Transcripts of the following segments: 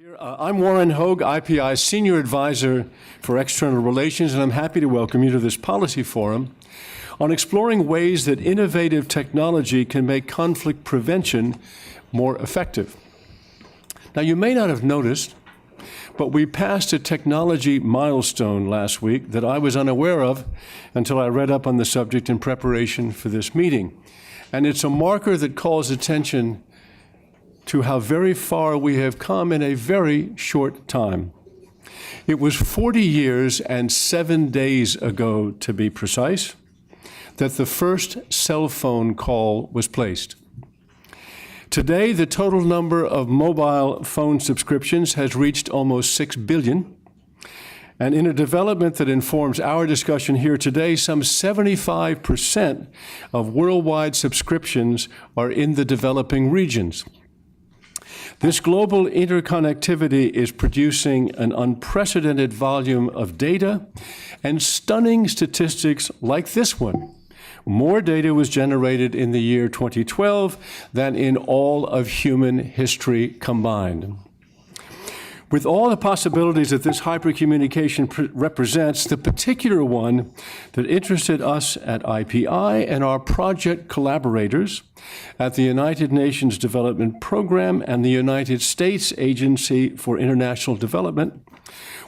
I'm Warren Hoge, IPI Senior Adviser for External Relations, and I'm happy to welcome you to this policy forum on exploring ways that innovative technology can make conflict prevention more effective. Now, you may not have noticed, but we passed a technology milestone last week that I was unaware of until I read up on the subject in preparation for this meeting. And it's a marker that calls attention to how very far we have come in a very short time. It was 40 years and 7 days ago, to be precise, that the first cell phone call was placed. Today, the total number of mobile phone subscriptions has reached almost 6 billion. And in a development that informs our discussion here today, some 75% of worldwide subscriptions are in the developing regions. This global interconnectivity is producing an unprecedented volume of data and stunning statistics like this one. More data was generated in the year 2012 than in all of human history combined. With all the possibilities that this hypercommunication represents, the particular one that interested us at IPI and our project collaborators at the United Nations Development Program and the United States Agency for International Development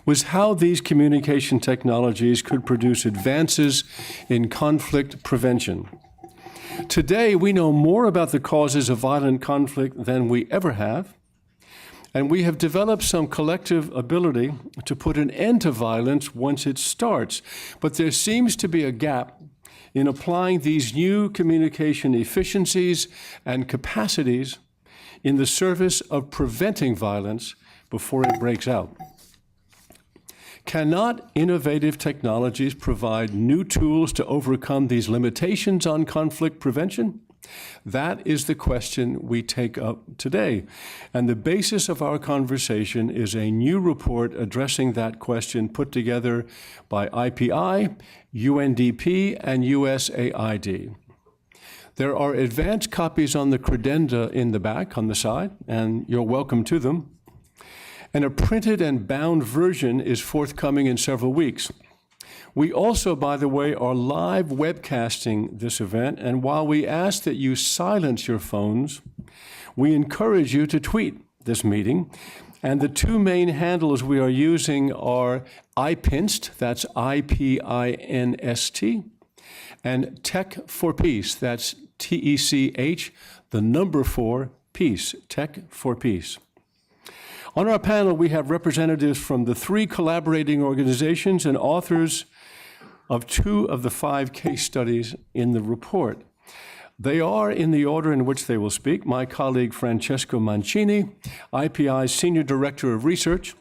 was how these communication technologies could produce advances in conflict prevention. Today, we know more about the causes of violent conflict than we ever have. And we have developed some collective ability to put an end to violence once it starts. But there seems to be a gap in applying these new communication efficiencies and capacities in the service of preventing violence before it breaks out. Cannot innovative technologies provide new tools to overcome these limitations on conflict prevention? That is the question we take up today. And the basis of our conversation is a new report addressing that question put together by IPI, UNDP, and USAID. There are advanced copies on the credenda in the back, on the side, and you're welcome to them. And a printed and bound version is forthcoming in several weeks. We also, by the way, are live webcasting this event, and while we ask that you silence your phones, we encourage you to tweet this meeting. And the two main handles we are using are IPINST, that's I-P-I-N-S-T, and Tech for Peace, that's T-E-C-H, the number 4, Peace, Tech for Peace. On our panel, we have representatives from the 3 collaborating organizations and authors of 2 of the 5 case studies in the report. They are, in the order in which they will speak, my colleague Francesco Mancini, IPI's Senior Director of Research,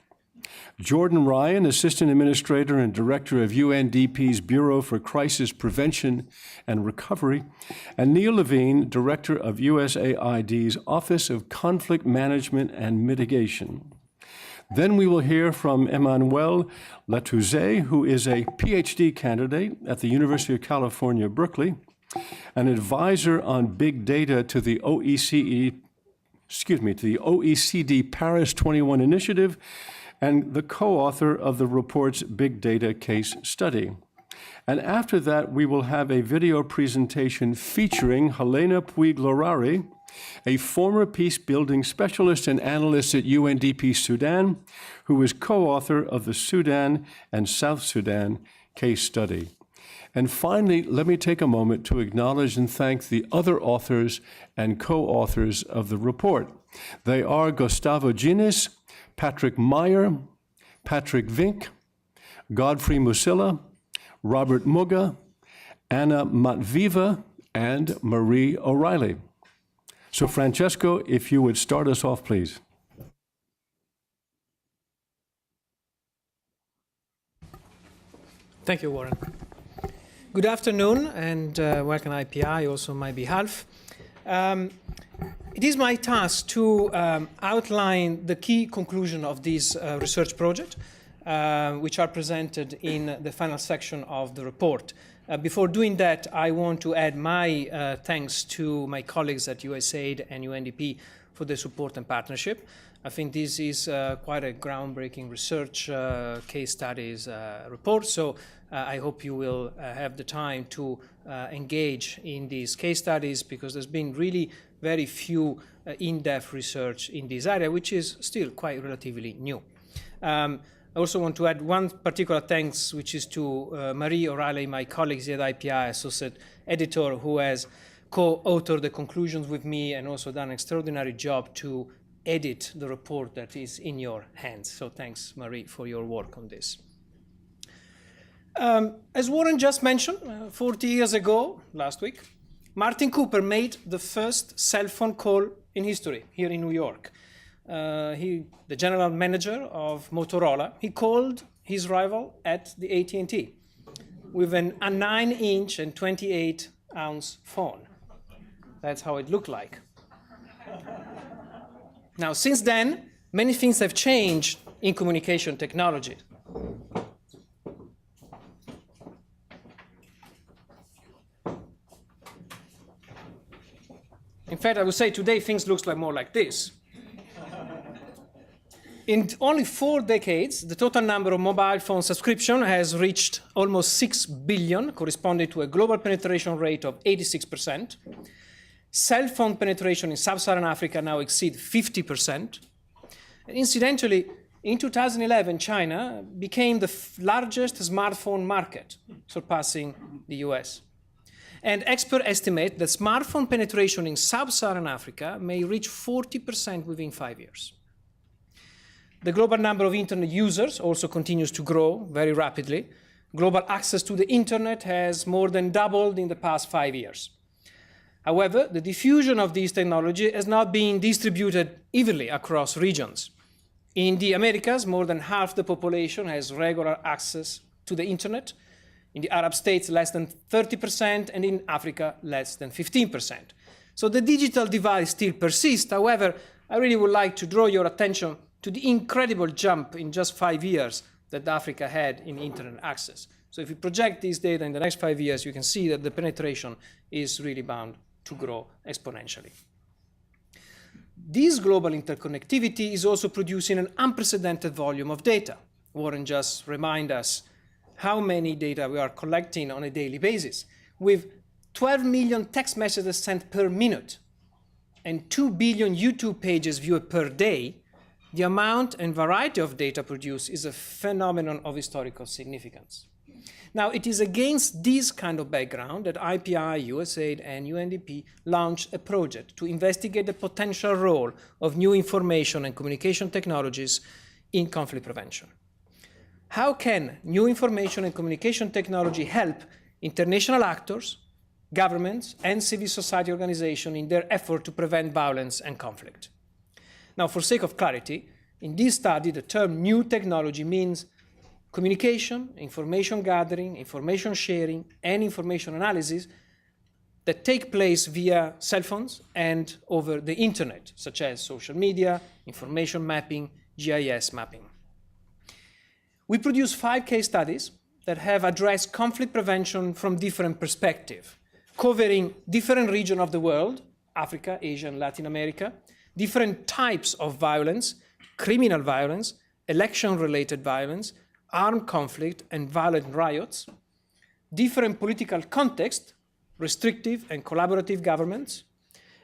Jordan Ryan, Assistant Administrator and Director of UNDP's Bureau for Crisis Prevention and Recovery, and Neil Levine, Director of USAID's Office of Conflict Management and Mitigation. Then we will hear from Emmanuel Latouze, who is a PhD candidate at the University of California, Berkeley, an advisor on big data to the OECD Paris 21 initiative, and the co-author of the report's Big Data Case Study. And after that, we will have a video presentation featuring Helena Puig-Lorari, a former peace-building specialist and analyst at UNDP Sudan, who is co-author of the Sudan and South Sudan case study. And finally, let me take a moment to acknowledge and thank the other authors and co-authors of the report. They are Gustavo Gines, Patrick Meyer, Patrick Vink, Godfrey Musilla, Robert Muga, Anna Matviva, and Marie O'Reilly. So Francesco, if you would start us off, please. Thank you, Warren. Good afternoon, and welcome IPI also on my behalf. It is my task to outline the key conclusion of this research project, which are presented in the final section of the report. Before doing that, I want to add my thanks to my colleagues at USAID and UNDP for their support and partnership. I think this is quite a groundbreaking research case studies report, so I hope you will have the time to engage in these case studies, because there's been really very few in-depth research in this area, which is still quite relatively new. I also want to add one particular thanks, which is to Marie O'Reilly, my colleague at IPI, associate editor, who has co-authored the conclusions with me and also done an extraordinary job to edit the report that is in your hands. So thanks, Marie, for your work on this. As Warren just mentioned, 40 years ago, last week, Martin Cooper made the first cell phone call in history here in New York. The general manager of Motorola, he called his rival at the AT&T with a 9-inch and 28-ounce phone. That's how it looked like. Now, since then, many things have changed in communication technology. In fact, I would say today things look more like this. In only 4 decades, the total number of mobile phone subscriptions has reached almost 6 billion, corresponding to a global penetration rate of 86%. Cell phone penetration in sub-Saharan Africa now exceeds 50%. And incidentally, in 2011, China became the largest smartphone market, surpassing the US. And experts estimate that smartphone penetration in sub-Saharan Africa may reach 40% within 5 years. The global number of internet users also continues to grow very rapidly. Global access to the internet has more than doubled in the past 5 years. However, the diffusion of this technology has not been distributed evenly across regions. In the Americas, more than half the population has regular access to the internet. In the Arab states, less than 30%, and in Africa, less than 15%. So the digital divide still persists. However, I really would like to draw your attention to the incredible jump in just 5 years that Africa had in internet access. So if you project these data in the next 5 years, you can see that the penetration is really bound to grow exponentially. This global interconnectivity is also producing an unprecedented volume of data. Warren just reminded us how many data we are collecting on a daily basis, with 12 million text messages sent per minute and 2 billion YouTube pages viewed per day. The amount and variety of data produced is a phenomenon of historical significance. Now, it is against this kind of background that IPI, USAID, and UNDP launched a project to investigate the potential role of new information and communication technologies in conflict prevention. How can new information and communication technology help international actors, governments, and civil society organizations in their effort to prevent violence and conflict? Now, for sake of clarity, in this study, the term new technology means communication, information gathering, information sharing, and information analysis that take place via cell phones and over the internet, such as social media, information mapping, GIS mapping. We produced 5 case studies that have addressed conflict prevention from different perspectives, covering different regions of the world, Africa, Asia, and Latin America, different types of violence, criminal violence, election-related violence, armed conflict, and violent riots, different political contexts, restrictive and collaborative governments,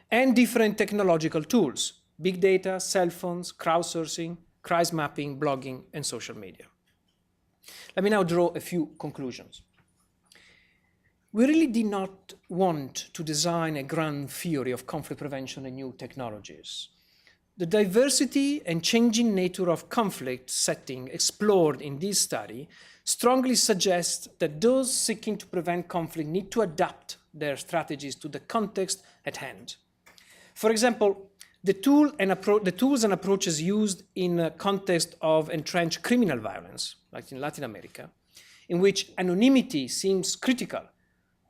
and different technological tools, big data, cell phones, crowdsourcing, crisis mapping, blogging, and social media. Let me now draw a few conclusions. We really did not want to design a grand theory of conflict prevention and new technologies. The diversity and changing nature of conflict setting explored in this study strongly suggests that those seeking to prevent conflict need to adapt their strategies to the context at hand. For example, the tools and approaches used in the context of entrenched criminal violence, like in Latin America, in which anonymity seems critical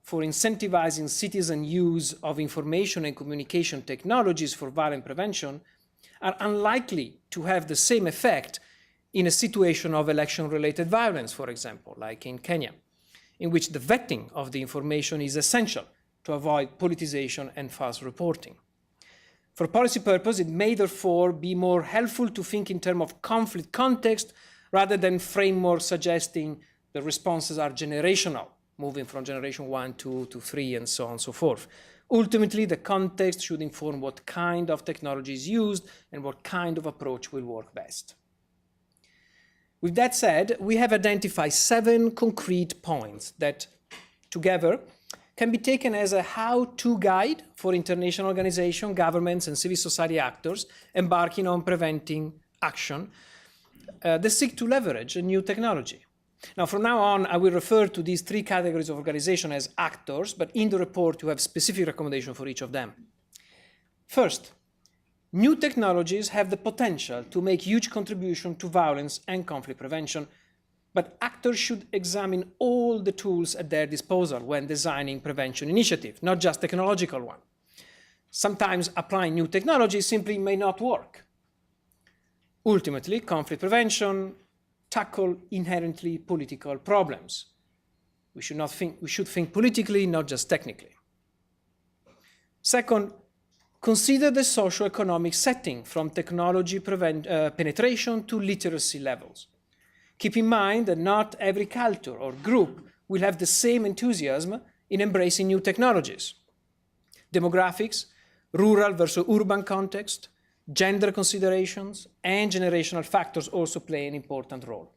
for incentivizing citizen use of information and communication technologies for violent prevention, are unlikely to have the same effect in a situation of election-related violence, for example, like in Kenya. in which the vetting of the information is essential to avoid politicization and false reporting. For policy purpose, it may therefore be more helpful to think in terms of conflict context rather than framework suggesting the responses are generational, moving from generation 1 to 3 and so on and so forth. Ultimately, the context should inform what kind of technology is used and what kind of approach will work best. With that said, we have identified 7 concrete points that together can be taken as a how-to guide for international organizations, governments, and civil society actors embarking on preventing action that seek to leverage a new technology. Now, from now on, I will refer to these 3 categories of organizations as actors, but in the report, you have specific recommendations for each of them. First, new technologies have the potential to make huge contribution to violence and conflict prevention, but actors should examine all the tools at their disposal when designing prevention initiatives, not just technological ones. Sometimes applying new technology simply may not work. Ultimately, conflict prevention tackle inherently political problems. We should think politically, not just technically. Second, consider the socio-economic setting from technology penetration to literacy levels. Keep in mind that not every culture or group will have the same enthusiasm in embracing new technologies. Demographics, rural versus urban context, gender considerations, and generational factors also play an important role.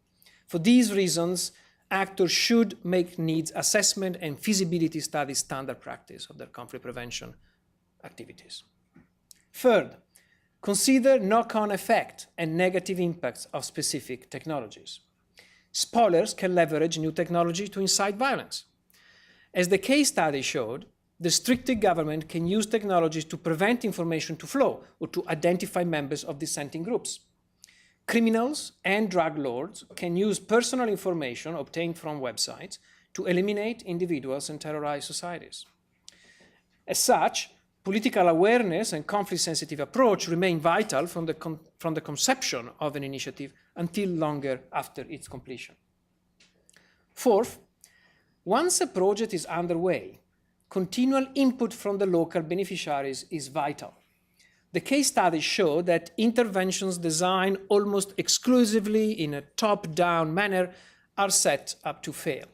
For these reasons, actors should make needs assessment and feasibility study standard practice of their conflict prevention activities. Third, consider knock-on effect and negative impacts of specific technologies. Spoilers can leverage new technology to incite violence. As the case study showed, the stricter government can use technologies to prevent information to flow or to identify members of dissenting groups. Criminals and drug lords can use personal information obtained from websites to eliminate individuals and terrorize societies. As such, political awareness and conflict-sensitive approach remain vital from the conception of an initiative until longer after its completion. Fourth, once a project is underway, continual input from the local beneficiaries is vital. The case studies show that interventions designed almost exclusively in a top-down manner are set up to fail.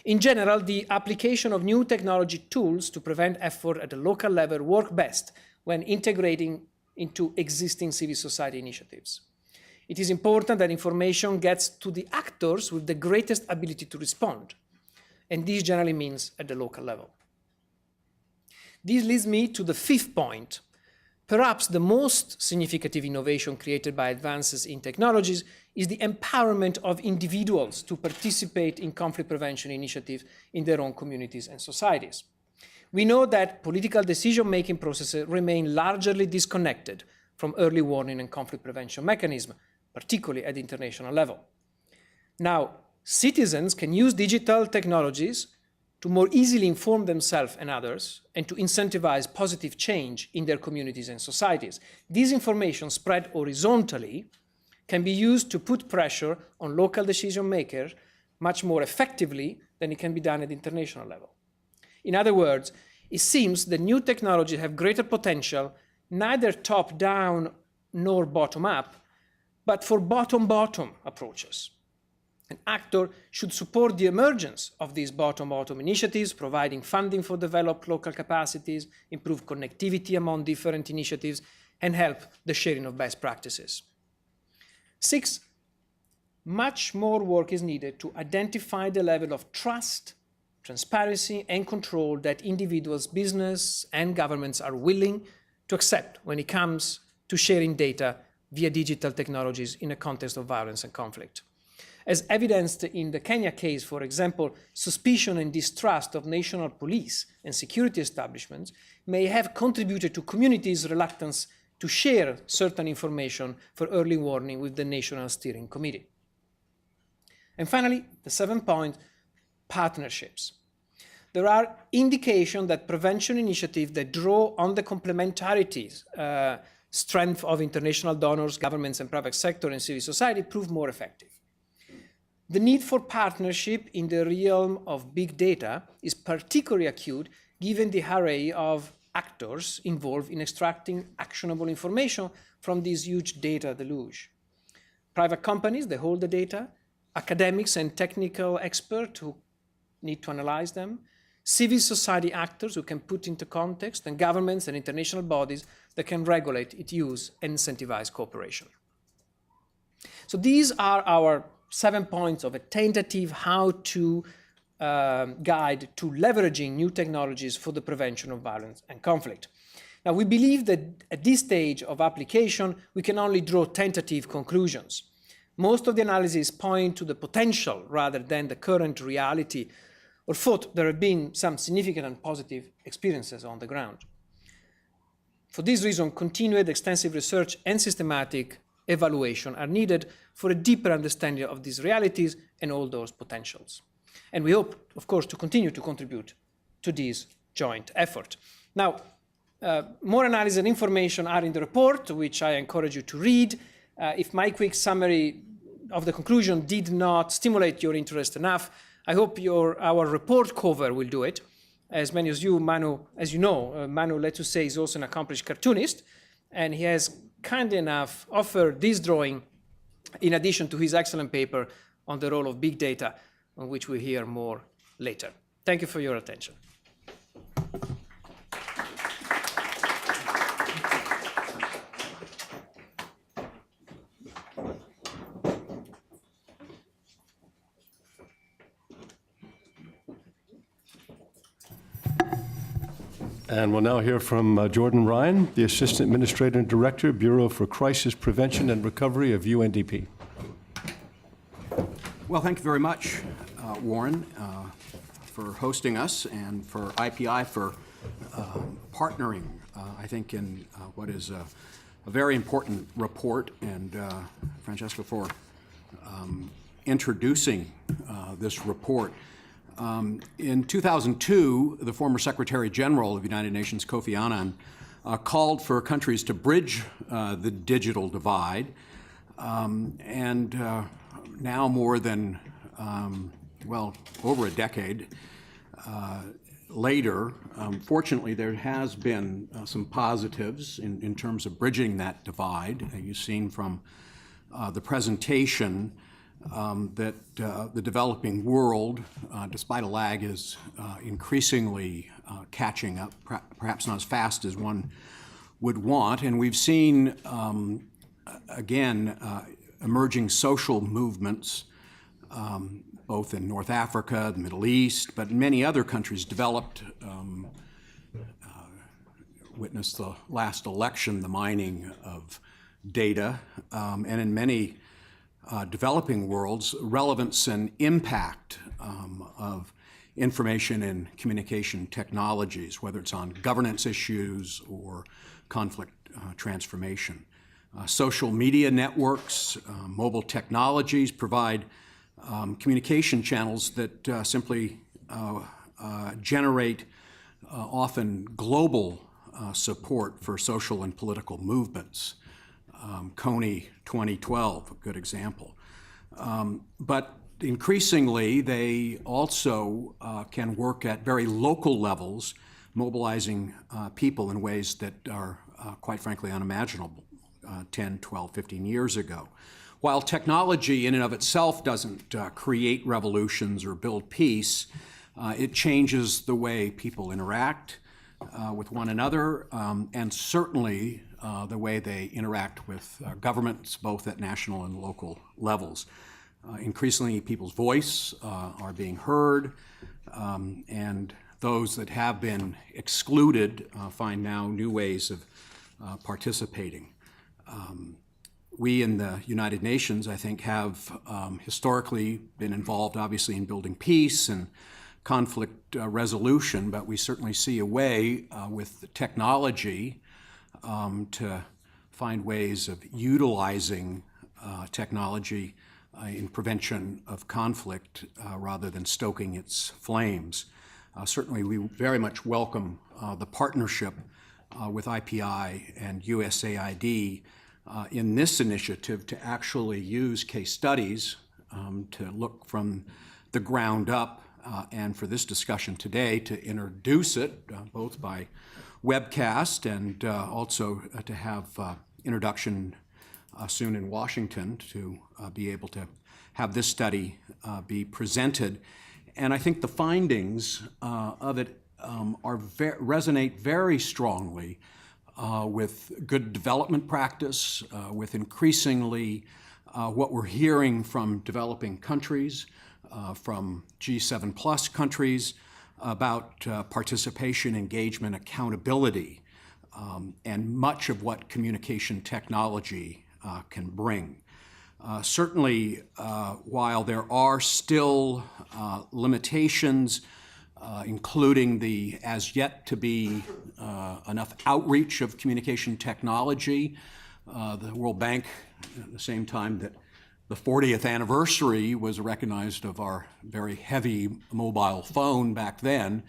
In general, the application of new technology tools to prevent effort at the local level work best when integrating into existing civil society initiatives. It is important that information gets to the actors with the greatest ability to respond, and this generally means at the local level. This leads me to the 5th point. Perhaps the most significant innovation created by advances in technologies is the empowerment of individuals to participate in conflict prevention initiatives in their own communities and societies. We know that political decision-making processes remain largely disconnected from early warning and conflict prevention mechanisms, particularly at the international level. Now, citizens can use digital technologies to more easily inform themselves and others, and to incentivize positive change in their communities and societies. This information spread horizontally can be used to put pressure on local decision makers much more effectively than it can be done at the international level. In other words, it seems that new technologies have greater potential, neither top-down nor bottom-up, but for bottom-bottom approaches. An actor should support the emergence of these bottom-bottom initiatives, providing funding for developed local capacities, improve connectivity among different initiatives, and help the sharing of best practices. 6, much more work is needed to identify the level of trust, transparency, and control that individuals, business, and governments are willing to accept when it comes to sharing data via digital technologies in a context of violence and conflict. As evidenced in the Kenya case, for example, suspicion and distrust of national police and security establishments may have contributed to communities' reluctance to share certain information for early warning with the National Steering Committee. And finally, the 7th point, partnerships. There are indications that prevention initiatives that draw on the complementarities, strength of international donors, governments and private sector and civil society prove more effective. The need for partnership in the realm of big data is particularly acute given the array of actors involved in extracting actionable information from this huge data deluge. Private companies, they hold the data, academics and technical experts who need to analyze them, civil society actors who can put into context, and governments and international bodies that can regulate its use and incentivize cooperation. So these are our 7 points of a tentative how-to guide to leveraging new technologies for the prevention of violence and conflict. Now, we believe that at this stage of application, we can only draw tentative conclusions. Most of the analyses point to the potential rather than the current reality, or thought there have been some significant and positive experiences on the ground. For this reason, continued extensive research and systematic evaluation are needed for a deeper understanding of these realities and all those potentials. And we hope, of course, to continue to contribute to this joint effort. Now, more analysis and information are in the report, which I encourage you to read. If my quick summary of the conclusion did not stimulate your interest enough, I hope our report cover will do it. As many of you, Manu, as you know, Manu, let's just say, is also an accomplished cartoonist, and he has kindly enough offered this drawing in addition to his excellent paper on the role of big data, on which we'll hear more later. Thank you for your attention. And we'll now hear from Jordan Ryan, the Assistant Administrator and Director, Bureau for Crisis Prevention and Recovery of UNDP. Well, thank you very much, Warren, for hosting us, and for IPI for partnering, I think, in what is a very important report, and Francesca for introducing this report. In 2002, the former Secretary General of the United Nations, Kofi Annan, called for countries to bridge the digital divide. And now more than, over a decade later, fortunately, there has been some positives in terms of bridging that divide. You've seen from the presentation that the developing world, despite a lag, is increasingly catching up, perhaps not as fast as one would want. And we've seen, again, emerging social movements, both in North Africa, the Middle East, but in many other countries developed, witnessed the last election, the mining of data, and in many developing worlds, relevance and impact of information and communication technologies, whether it's on governance issues or conflict transformation. Social media networks, mobile technologies provide communication channels that simply generate often global support for social and political movements. Coney 2012, a good example. But increasingly, they also can work at very local levels, mobilizing people in ways that are, quite frankly, unimaginable 10, 12, 15 years ago. While technology in and of itself doesn't create revolutions or build peace, it changes the way people interact with one another, and certainly the way they interact with governments, both at national and local levels. Increasingly, people's voice are being heard, and those that have been excluded find now new ways of participating. We in the United Nations, I think, have historically been involved, obviously, in building peace and conflict resolution, but we certainly see a way with technology to find ways of utilizing technology in prevention of conflict rather than stoking its flames. Certainly, we very much welcome the partnership with IPI and USAID in this initiative to actually use case studies to look from the ground up and for this discussion today to introduce it both by webcast and also to have introduction soon in Washington to be able to have this study be presented. And I think the findings of it resonate very strongly with good development practice, with increasingly what we're hearing from developing countries, from G7 plus countries about participation, engagement, accountability, and much of what communication technology can bring. Certainly, while there are still limitations, including the as yet to be enough outreach of communication technology, the World Bank, at the same time that the 40th anniversary was recognized of our very heavy mobile phone back then,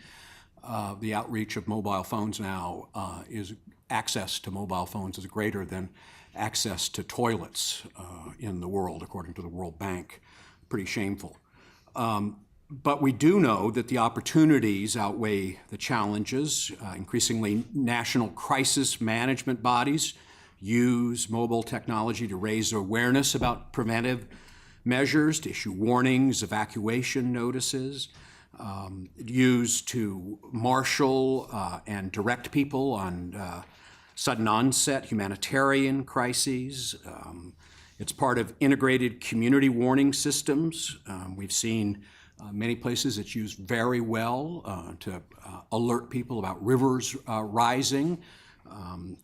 the outreach of mobile phones now is access to mobile phones is greater than access to toilets in the world, according to the World Bank. Pretty shameful. But we do know that the opportunities outweigh the challenges. Increasingly, national crisis management bodies use mobile technology to raise awareness about preventive measures, to issue warnings, evacuation notices, used to marshal and direct people on sudden onset humanitarian crises. It's part of integrated community warning systems. We've seen many places it's used very well to alert people about rivers rising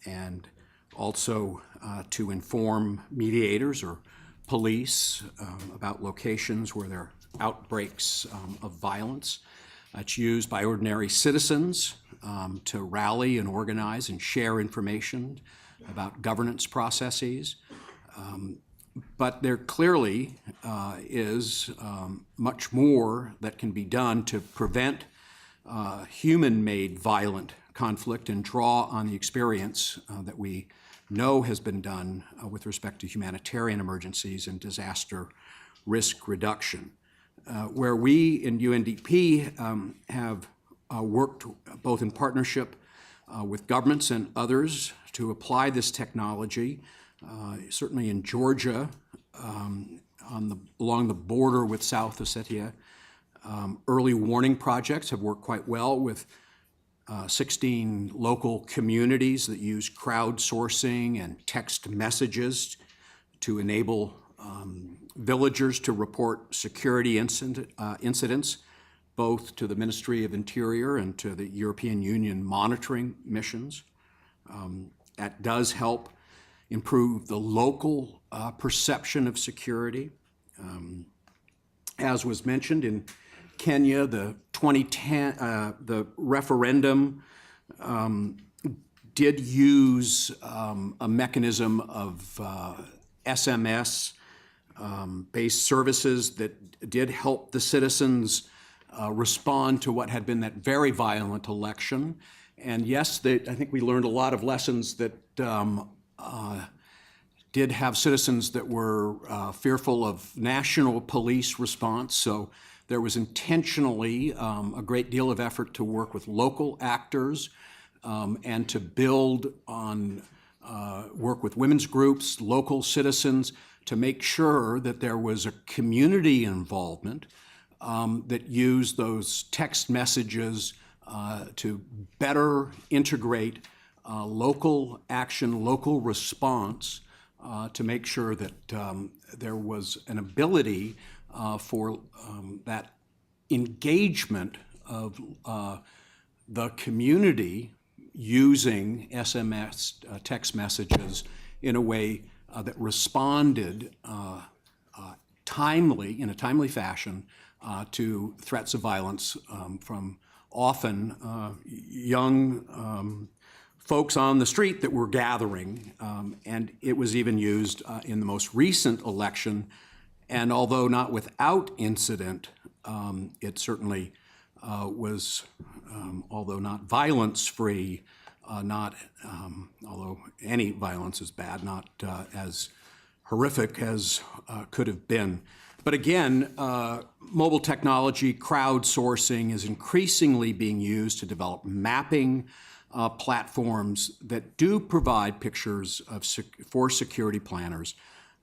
and also to inform mediators or police about locations where there are outbreaks of violence. It's used by ordinary citizens to rally and organize and share information about governance processes. But there clearly is much more that can be done to prevent human-made violent conflict and draw on the experience that we know has been done with respect to humanitarian emergencies and disaster risk reduction. Where we in UNDP have worked both in partnership with governments and others to apply this technology, certainly in Georgia, along the border with South Ossetia, early warning projects have worked quite well with 16 local communities that use crowdsourcing and text messages to enable villagers to report security incidents, both to the Ministry of Interior and to the European Union monitoring missions. That does help improve the local perception of security. As was mentioned in Kenya, the 2010 the referendum did use a mechanism of SMS based services that did help the citizens respond to what had been that very violent election. And yes, I think we learned a lot of lessons that did have citizens that were fearful of national police response. So there was intentionally a great deal of effort to work with local actors and to build on work with women's groups, local citizens, to make sure that there was a community involvement that used those text messages to better integrate local action, local response to make sure that there was an ability for that engagement of the community using SMS text messages in a way that responded in a timely fashion to threats of violence from often young folks on the street that were gathering. And it was even used in the most recent election. And although not without incident, it certainly was, although not violence-free, although any violence is bad, not as horrific as could have been. But again, mobile technology, crowdsourcing is increasingly being used to develop mapping platforms that do provide pictures for security planners.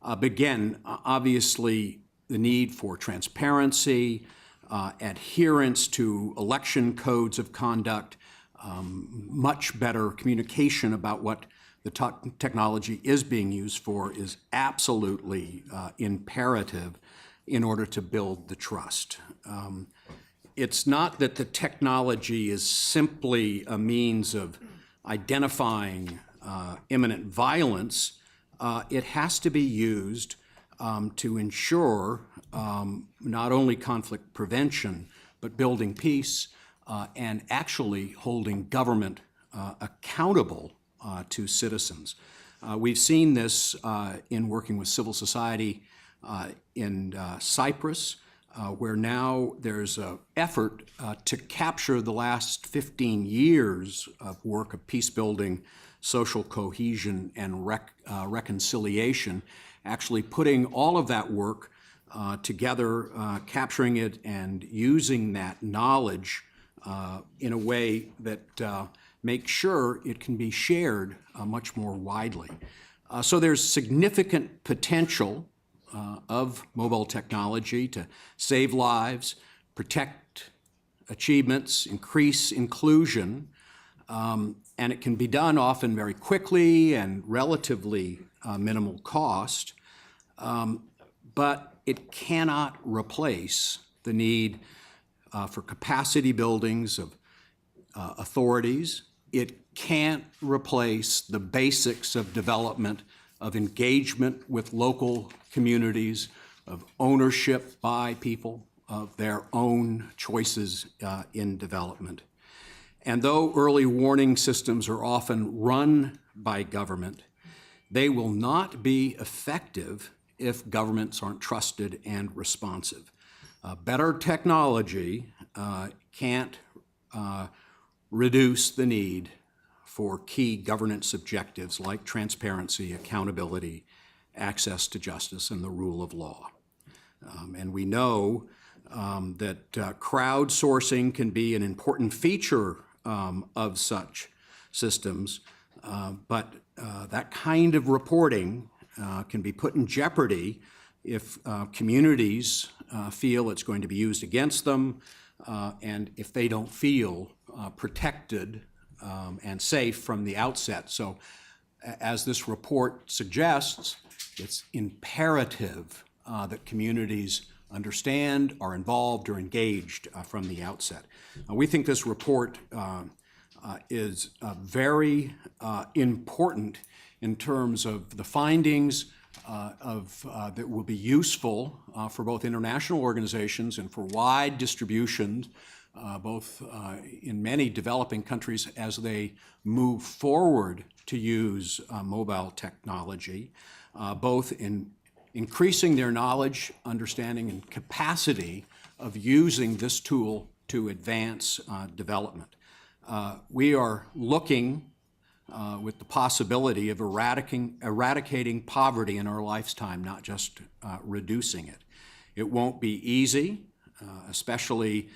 But again, obviously, the need for transparency, adherence to election codes of conduct, much better communication about what the technology is being used for is absolutely imperative in order to build the trust. It's not that the technology is simply a means of identifying imminent violence. It has to be used to ensure not only conflict prevention, but building peace and actually holding government accountable to citizens. We've seen this in working with civil society in Cyprus, where now there's an effort to capture the last 15 years of work of peace building, social cohesion, and reconciliation, actually putting all of that work together, capturing it, and using that knowledge in a way that makes sure it can be shared much more widely. So there's significant potential of mobile technology to save lives, protect achievements, increase inclusion, and it can be done often very quickly and relatively minimal cost, but it cannot replace the need for capacity buildings of authorities. It can't replace the basics of development, of engagement with local communities, of ownership by people of their own choices in development. And though early warning systems are often run by government, they will not be effective if governments aren't trusted and responsive. Better technology can't reduce the need for key governance objectives like transparency, accountability, access to justice, and the rule of law. And we know that crowdsourcing can be an important feature of such systems, but that kind of reporting can be put in jeopardy if communities feel it's going to be used against them, and if they don't feel protected and safe from the outset. So as this report suggests, it's imperative that communities understand, are involved, or engaged from the outset. We think this report is very important in terms of the findings that will be useful for both international organizations and for wide distribution, both in many developing countries as they move forward to use mobile technology, both in increasing their knowledge, understanding, and capacity of using this tool to advance development. We are looking with the possibility of eradicating poverty in our lifetime, not just reducing it. It won't be easy, especially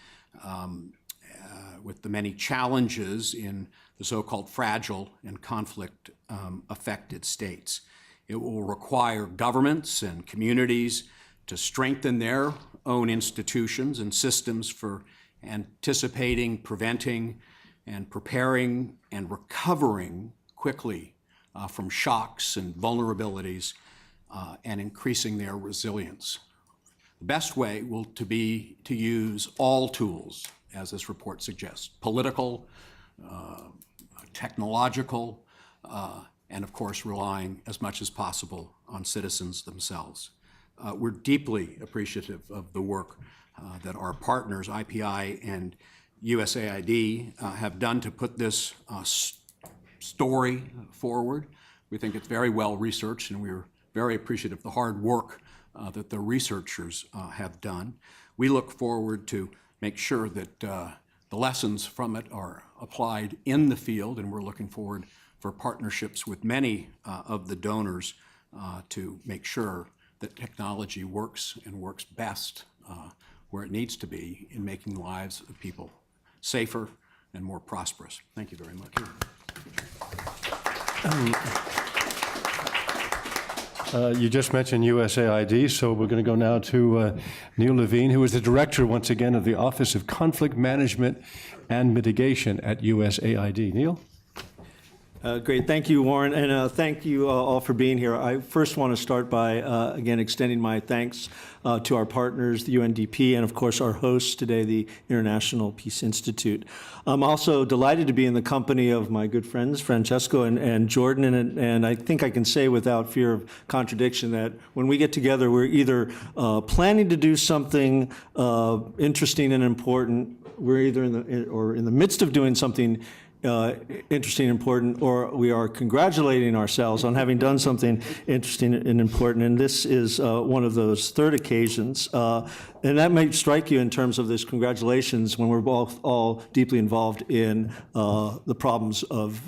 with the many challenges in the so-called fragile and conflict-affected states. It will require governments and communities to strengthen their own institutions and systems for anticipating, preventing, and preparing and recovering quickly from shocks and vulnerabilities and increasing their resilience. The best way will be to use all tools, as this report suggests, political, technological, and of course relying as much as possible on citizens themselves. We're deeply appreciative of the work that our partners, IPI and USAID, have done to put this story forward. We think it's very well researched, and we're very appreciative of the hard work that the researchers have done. We look forward to make sure that the lessons from it are applied in the field, and we're looking forward for partnerships with many of the donors to make sure that technology works and works best where it needs to be in making the lives of people safer and more prosperous. Thank you very much. You just mentioned USAID, so we're going to go now to Neil Levine, who is the director, once again, of the Office of Conflict Management and Mitigation at USAID. Neil? Great. Thank you, Warren, and thank you all for being here. I first want to start by, again, extending my thanks to our partners, the UNDP, and of course our hosts today, the International Peace Institute. I'm also delighted to be in the company of my good friends, Francesco and Jordan, and I think I can say without fear of contradiction that when we get together, we're either planning to do something interesting and important, we're either in the midst of doing something interesting and important, or we are congratulating ourselves on having done something interesting and important. And this is one of those third occasions. And that may strike you in terms of this congratulations when we're both all deeply involved in the problems of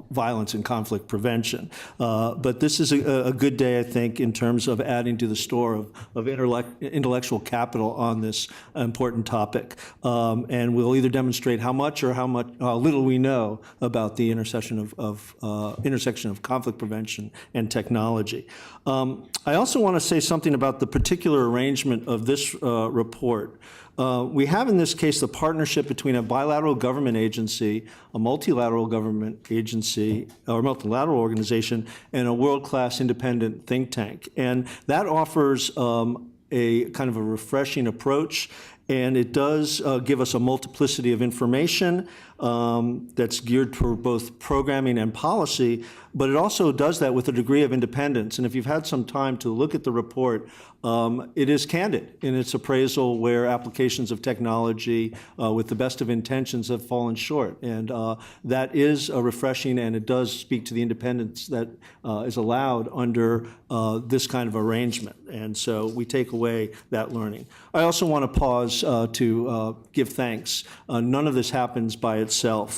violence and conflict prevention. But this is a good day, I think, in terms of adding to the store of intellectual capital on this important topic. And we'll either demonstrate how much or how little we know about the intersection of conflict prevention and technology. I also want to say something about the particular arrangement of this report. We have in this case the partnership between a bilateral government agency, a multilateral government agency, or multilateral organization, and a world-class independent think tank. And that offers a kind of a refreshing approach, and it does give us a multiplicity of information that's geared toward both programming and policy, but it also does that with a degree of independence. And if you've had some time to look at the report, it is candid in its appraisal where applications of technology with the best of intentions have fallen short. And that is refreshing, and it does speak to the independence that is allowed under this kind of arrangement. And so we take away that learning. I also want to pause to give thanks. None of this happens by itself.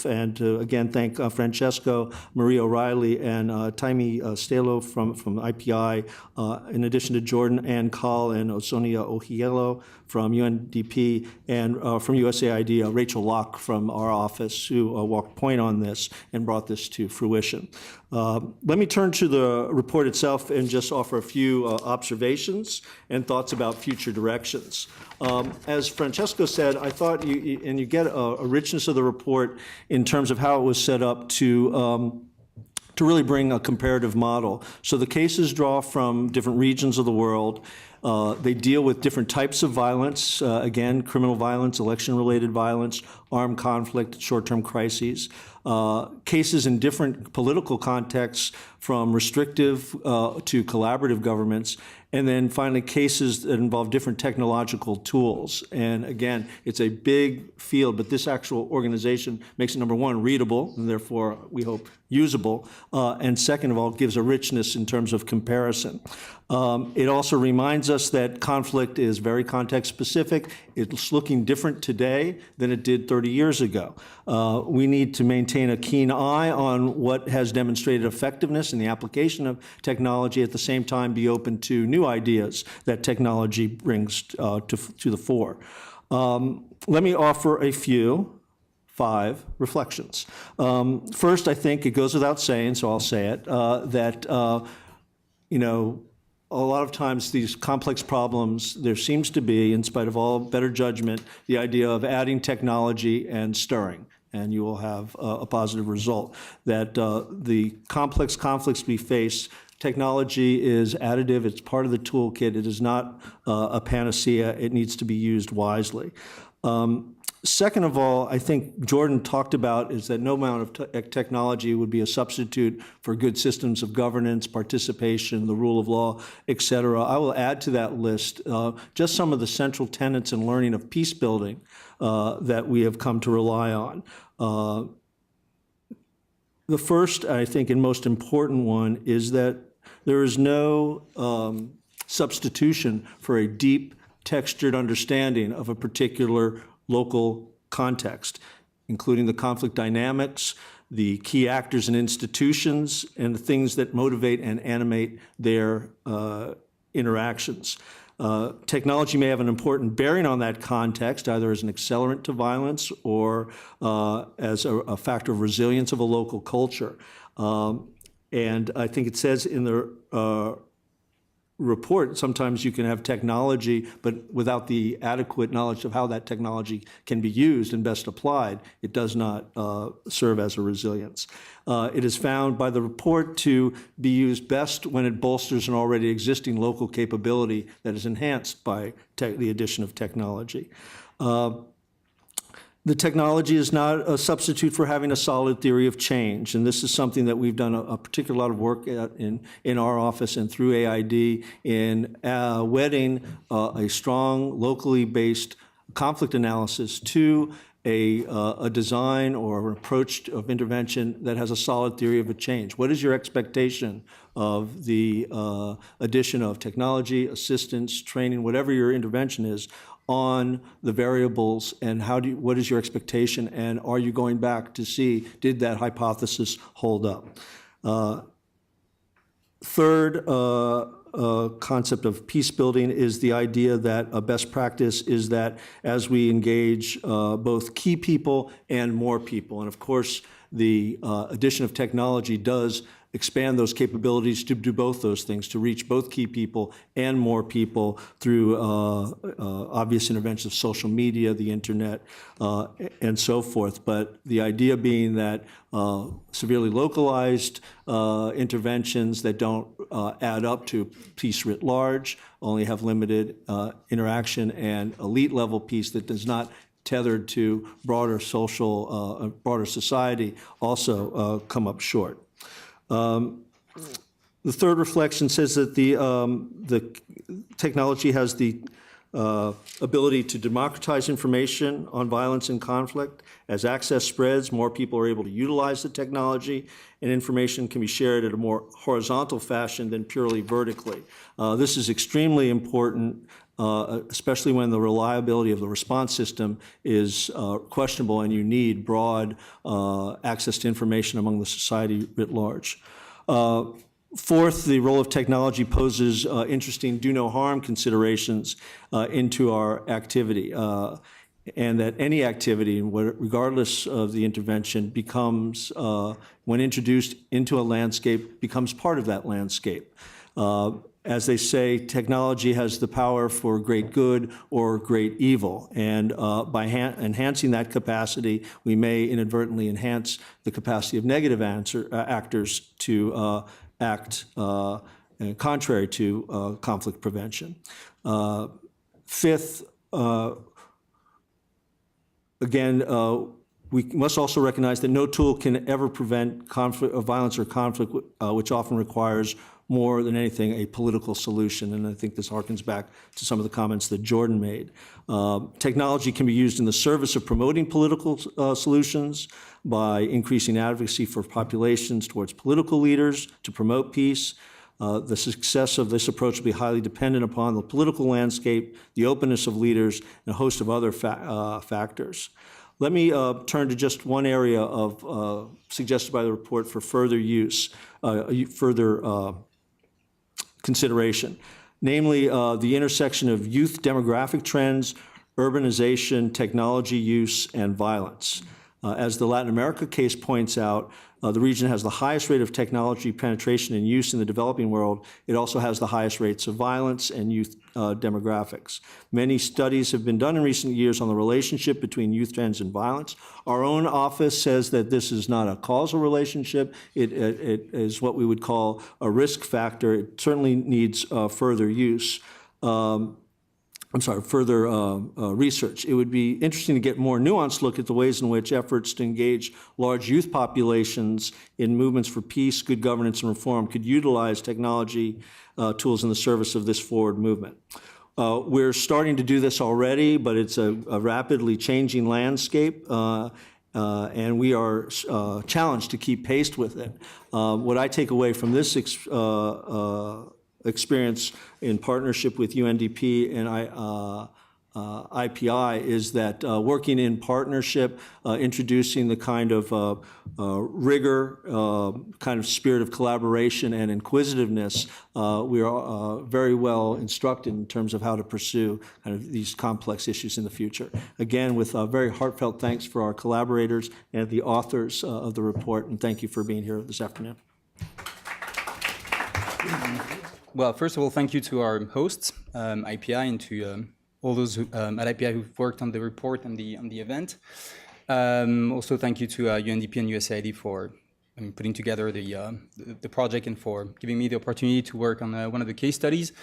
And to, again, thank Francesco, Maria O'Reilly, and Taimi Stelo from IPI, in addition to Jordan and Carl and Osonia Ohielo from UNDP, and from USAID, Rachel Locke from our office, who walked point on this and brought this to fruition. Let me turn to the report itself and just offer a few observations and thoughts about future directions. As Francesco said, I thought you get a richness of the report in terms of how it was set up to really bring a comparative model. So the cases draw from different regions of the world. They deal with different types of violence, again, criminal violence, election-related violence, armed conflict, short-term crises, cases in different political contexts from restrictive to collaborative governments, and then finally cases that involve different technological tools. And again, it's a big field, but this actual organization makes it, number one, readable, and therefore, we hope, usable, and second of all, gives a richness in terms of comparison. It also reminds us that conflict is very context-specific. It's looking different today than it did 30 years ago. We need to maintain a keen eye on what has demonstrated effectiveness in the application of technology, at the same time be open to new ideas that technology brings to the fore. Let me offer a few. 5 reflections. First, I think it goes without saying, so I'll say it, that a lot of times these complex problems, there seems to be, in spite of all better judgment, the idea of adding technology and stirring, and you will have a positive result. That the complex conflicts we face, technology is additive, it's part of the toolkit, it is not a panacea, it needs to be used wisely. Second of all, I think Jordan talked about is that no amount of technology would be a substitute for good systems of governance, participation, the rule of law, et cetera. I will add to that list just some of the central tenets and learning of peace building that we have come to rely on. The first, I think, and most important one is that there is no substitution for a deep, textured understanding of a particular local context, including the conflict dynamics, the key actors and institutions, and the things that motivate and animate their interactions. Technology may have an important bearing on that context, either as an accelerant to violence or as a factor of resilience of a local culture. And I think it says in the report, sometimes you can have technology, but without the adequate knowledge of how that technology can be used and best applied, it does not serve as a resilience. It is found by the report to be used best when it bolsters an already existing local capability that is enhanced by the addition of technology. The technology is not a substitute for having a solid theory of change, and this is something that we've done a particular lot of work at in our office and through AID in wedding a strong, locally based conflict analysis to a design or an approach of intervention that has a solid theory of a change. What is your expectation of the addition of technology, assistance, training, whatever your intervention is, on the variables, and what is your expectation, and are you going back to see, did that hypothesis hold up? Third concept of peace building is the idea that a best practice is that as we engage both key people and more people, and of course the addition of technology does expand those capabilities to do both those things, to reach both key people and more people through obvious interventions of social media, the internet, and so forth. But the idea being that severely localized interventions that don't add up to peace writ large, only have limited interaction, and elite level peace that does not tethered to broader social, broader society also come up short. The third reflection says that the technology has the ability to democratize information on violence and conflict. As access spreads, more people are able to utilize the technology, and information can be shared in a more horizontal fashion than purely vertically. This is extremely important, especially when the reliability of the response system is questionable and you need broad access to information among the society writ large. Fourth, the role of technology poses interesting do no harm considerations into our activity, and that any activity, regardless of the intervention, becomes, when introduced into a landscape, becomes part of that landscape. As they say, technology has the power for great good or great evil, and by enhancing that capacity, we may inadvertently enhance the capacity of negative actors to act contrary to conflict prevention. Fifth, again, we must also recognize that no tool can ever prevent conflict, violence or conflict, which often requires more than anything a political solution, and I think this harkens back to some of the comments that Jordan made. Technology can be used in the service of promoting political solutions by increasing advocacy for populations towards political leaders to promote peace. The success of this approach will be highly dependent upon the political landscape, the openness of leaders, and a host of other factors. Let me turn to just one area of suggested by the report for further use, further consideration, namely the intersection of youth demographic trends, urbanization, technology use, and violence. As the Latin America case points out, the region has the highest rate of technology penetration and use in the developing world. It also has the highest rates of violence and youth demographics. Many studies have been done in recent years on the relationship between youth trends and violence. Our own office says that this is not a causal relationship. It is what we would call a risk factor. It certainly needs further use. Further research. It would be interesting to get more nuanced look at the ways in which efforts to engage large youth populations in movements for peace, good governance, and reform could utilize technology tools in the service of this forward movement. We're starting to do this already, but it's a rapidly changing landscape, and we are challenged to keep pace with it. What I take away from this experience in partnership with UNDP and IPI is that working in partnership, introducing the kind of rigor, kind of spirit of collaboration and inquisitiveness, we are very well instructed in terms of how to pursue kind of these complex issues in the future. Again, with very heartfelt thanks for our collaborators and the authors of the report, and thank you for being here this afternoon. Well, first of all, thank you to our hosts, IPI, and to all those at IPI who've worked on the report and the event. Also, thank you to UNDP and USAID for putting together the project and for giving me the opportunity to work on one of the case studies.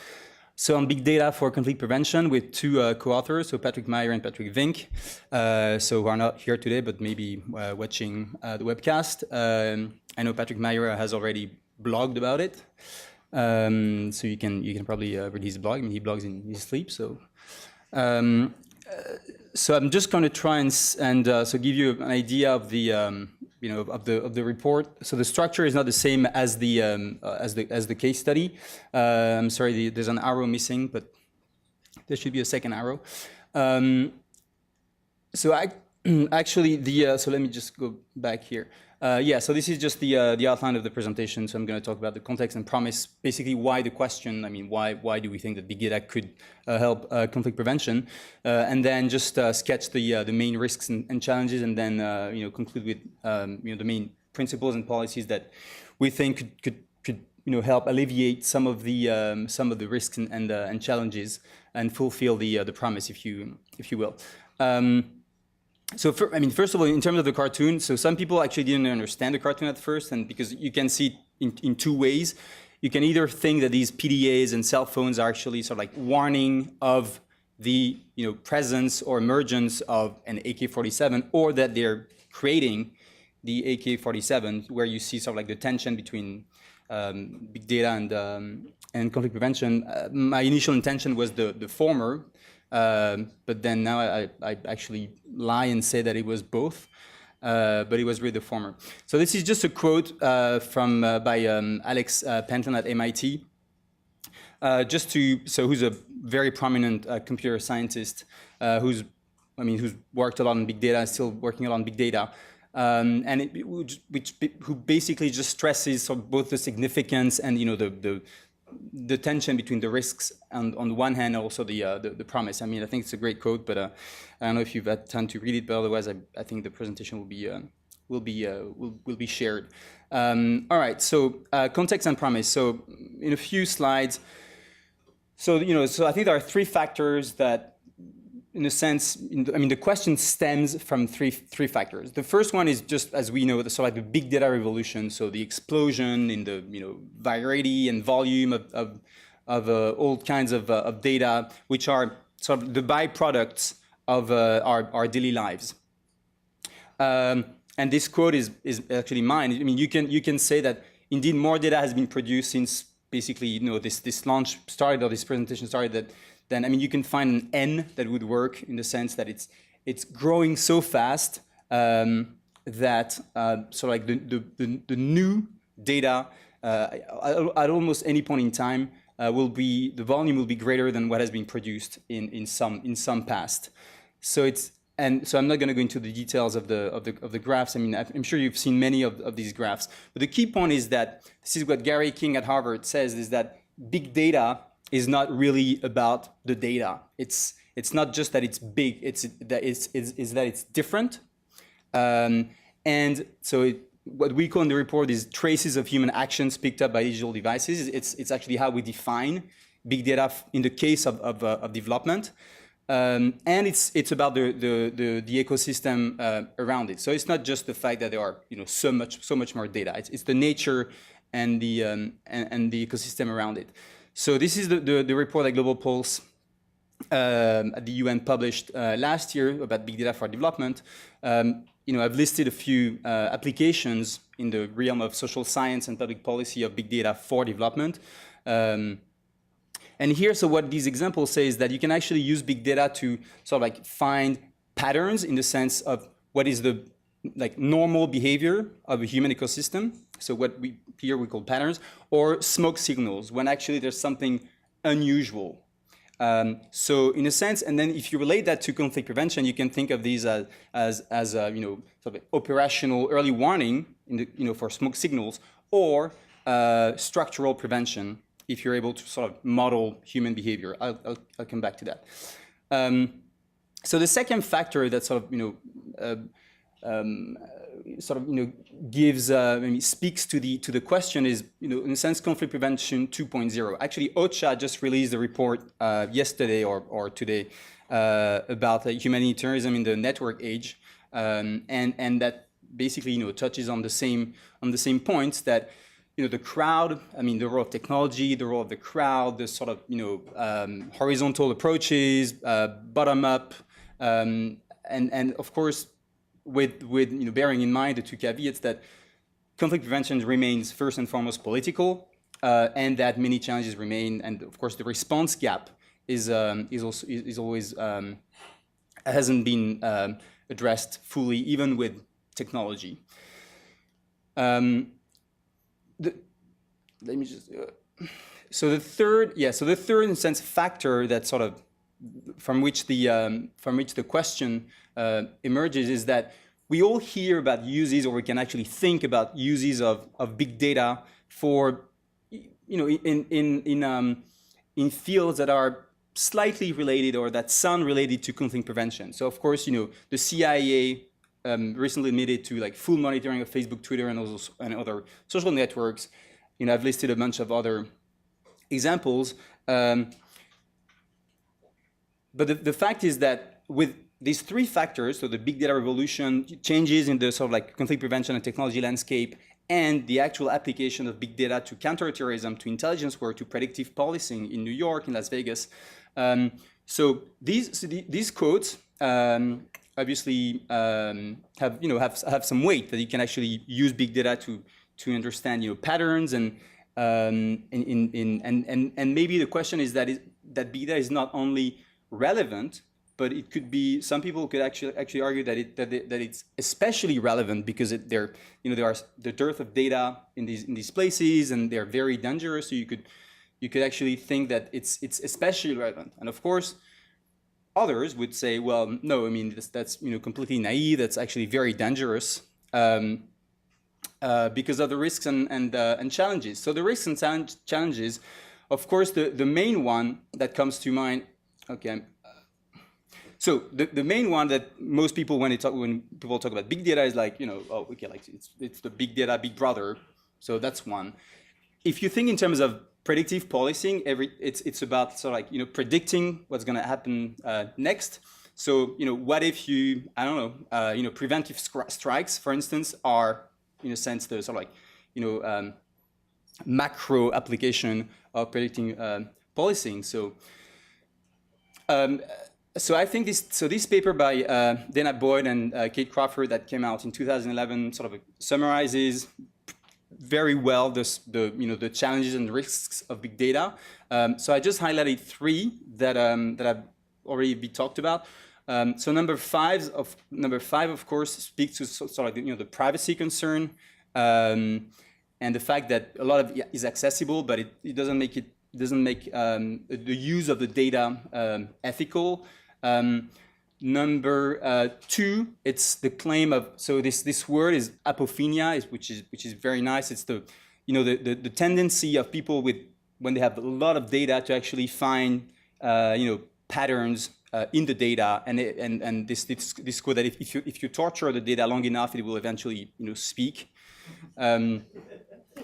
So on big data for conflict prevention with two co-authors, so Patrick Meyer and Patrick Vink, so who are not here today, but maybe watching the webcast. I know Patrick Meyer has already blogged about it. So you can probably read his blog. I mean, he blogs in his sleep. So so I'm just going to try and so give you an idea of the of the report. So the structure is not the same as the case study. I'm sorry, there's an arrow missing, but there should be a second arrow. So actually so let me just go back here. So this is just the outline of the presentation. So I'm going to talk about the context and promise, basically why the question, why do we think that big data could help conflict prevention, and then just sketch the main risks and challenges, and then conclude with the main principles and policies that we think could help alleviate some of the risks and challenges and fulfill the promise, if you will. So, first of all, in terms of the cartoon, so some people actually didn't understand the cartoon at first, and because you can see it in two ways. You can either think that these PDAs and cell phones are actually sort of like warning of the presence or emergence of an AK-47, or that they're creating the AK-47, where you see sort of like the tension between big data and conflict prevention. My initial intention was the former. But then now I actually lie and say that it was both, but it was really the former. So this is just a quote by Alex Penton at MIT, who's a very prominent computer scientist who's worked a lot on big data, still working a lot on big data, and who basically just stresses both the significance and the tension between the risks and on the one hand also the promise. I think it's a great quote, but I don't know if you've had time to read it, but otherwise I think the presentation will be shared. All right, so context and promise. So in a few slides, so I think there are three factors that, in a sense, the question stems from three factors. The first one is, just as we know, the big data revolution. So the explosion in the variety and volume of all kinds of data, which are sort of the byproducts of our daily lives. And this quote is actually mine. You can say that indeed more data has been produced since basically this launch started, or this presentation started. Then you can find an N that would work, in the sense that it's growing so fast that the new data at almost any point in time the volume will be greater than what has been produced in some past. So I'm not going to go into the details of the graphs. I'm sure you've seen many of these graphs. But the key point is that this is what Gary King at Harvard says, is that big data is not really about the data. It's not just that it's big. It's that it's different. And so what we call in the report is traces of human actions picked up by digital devices. It's actually how we define big data in the case of development. And it's about the ecosystem around it. So it's not just the fact that there are so much more data. It's the nature and the ecosystem around it. So this is the report that Global Pulse at the UN published last year about big data for development. I've listed a few applications in the realm of social science and public policy of big data for development. And here, so what these examples say is that you can actually use big data to sort of find patterns in the sense of what is the normal behavior of a human ecosystem. So what we call patterns, or smoke signals, when actually there's something unusual. So in a sense, and then if you relate that to conflict prevention, you can think of these as sort of operational early warning for smoke signals, or structural prevention if you're able to sort of model human behavior. I'll come back to that. So the second factor that sort of gives speaks to the question is in a sense conflict prevention 2.0. Actually, OCHA just released a report yesterday or today about humanitarianism in the network age, and that basically touches on the same points that the crowd, the role of technology, the role of the crowd, the sort of horizontal approaches, bottom up, and of course with bearing in mind the two caveats that conflict prevention remains first and foremost political, and that many challenges remain, and of course the response gap is always hasn't been addressed fully, even with technology. Let me just. So the third in a sense factor that sort of from which the question emerges is that we all hear about uses, or we can actually think about uses of big data for in fields that are slightly related or that sound related to conflict prevention. So of course the CIA recently admitted to like full monitoring of Facebook, Twitter, and other social networks. I've listed a bunch of other examples. But the fact is that with these three factors, so the big data revolution, changes in the sort of like conflict prevention and technology landscape, and the actual application of big data to counterterrorism, to intelligence work, to predictive policing in New York, in Las Vegas. So these quotes obviously have some weight, that you can actually use big data to understand patterns, and maybe the question is that big data is not only relevant, but it could be, some people could actually argue that it's especially relevant because there are the dearth of data in these places, and they're very dangerous. So you could actually think that it's especially relevant. And of course, others would say, well, no, that's completely naive. That's actually very dangerous because of the risks and challenges. So the risks and challenges, of course, the main one that comes to mind. Okay. So the main one that most people, when people talk about big data, is like, oh, okay, like it's the big data, big brother. So that's one. If you think in terms of predictive policing, it's about sort of like predicting what's going to happen next. So what if preventive strikes, for instance, are in a sense the sort of like macro application of predicting policing. So I think this paper by Dana Boyd and Kate Crawford that came out in 2011 sort of summarizes very well the challenges and risks of big data. So I just highlighted three that I've already been talked about. So number five, of course, speaks to sort of the privacy concern, and the fact that a lot of it is accessible, but it doesn't make the use of the data ethical. Number two, it's the claim of, so this word is apophenia, which is very nice. It's the tendency of people when they have a lot of data to actually find patterns in the data, and this quote that if you torture the data long enough, it will eventually speak.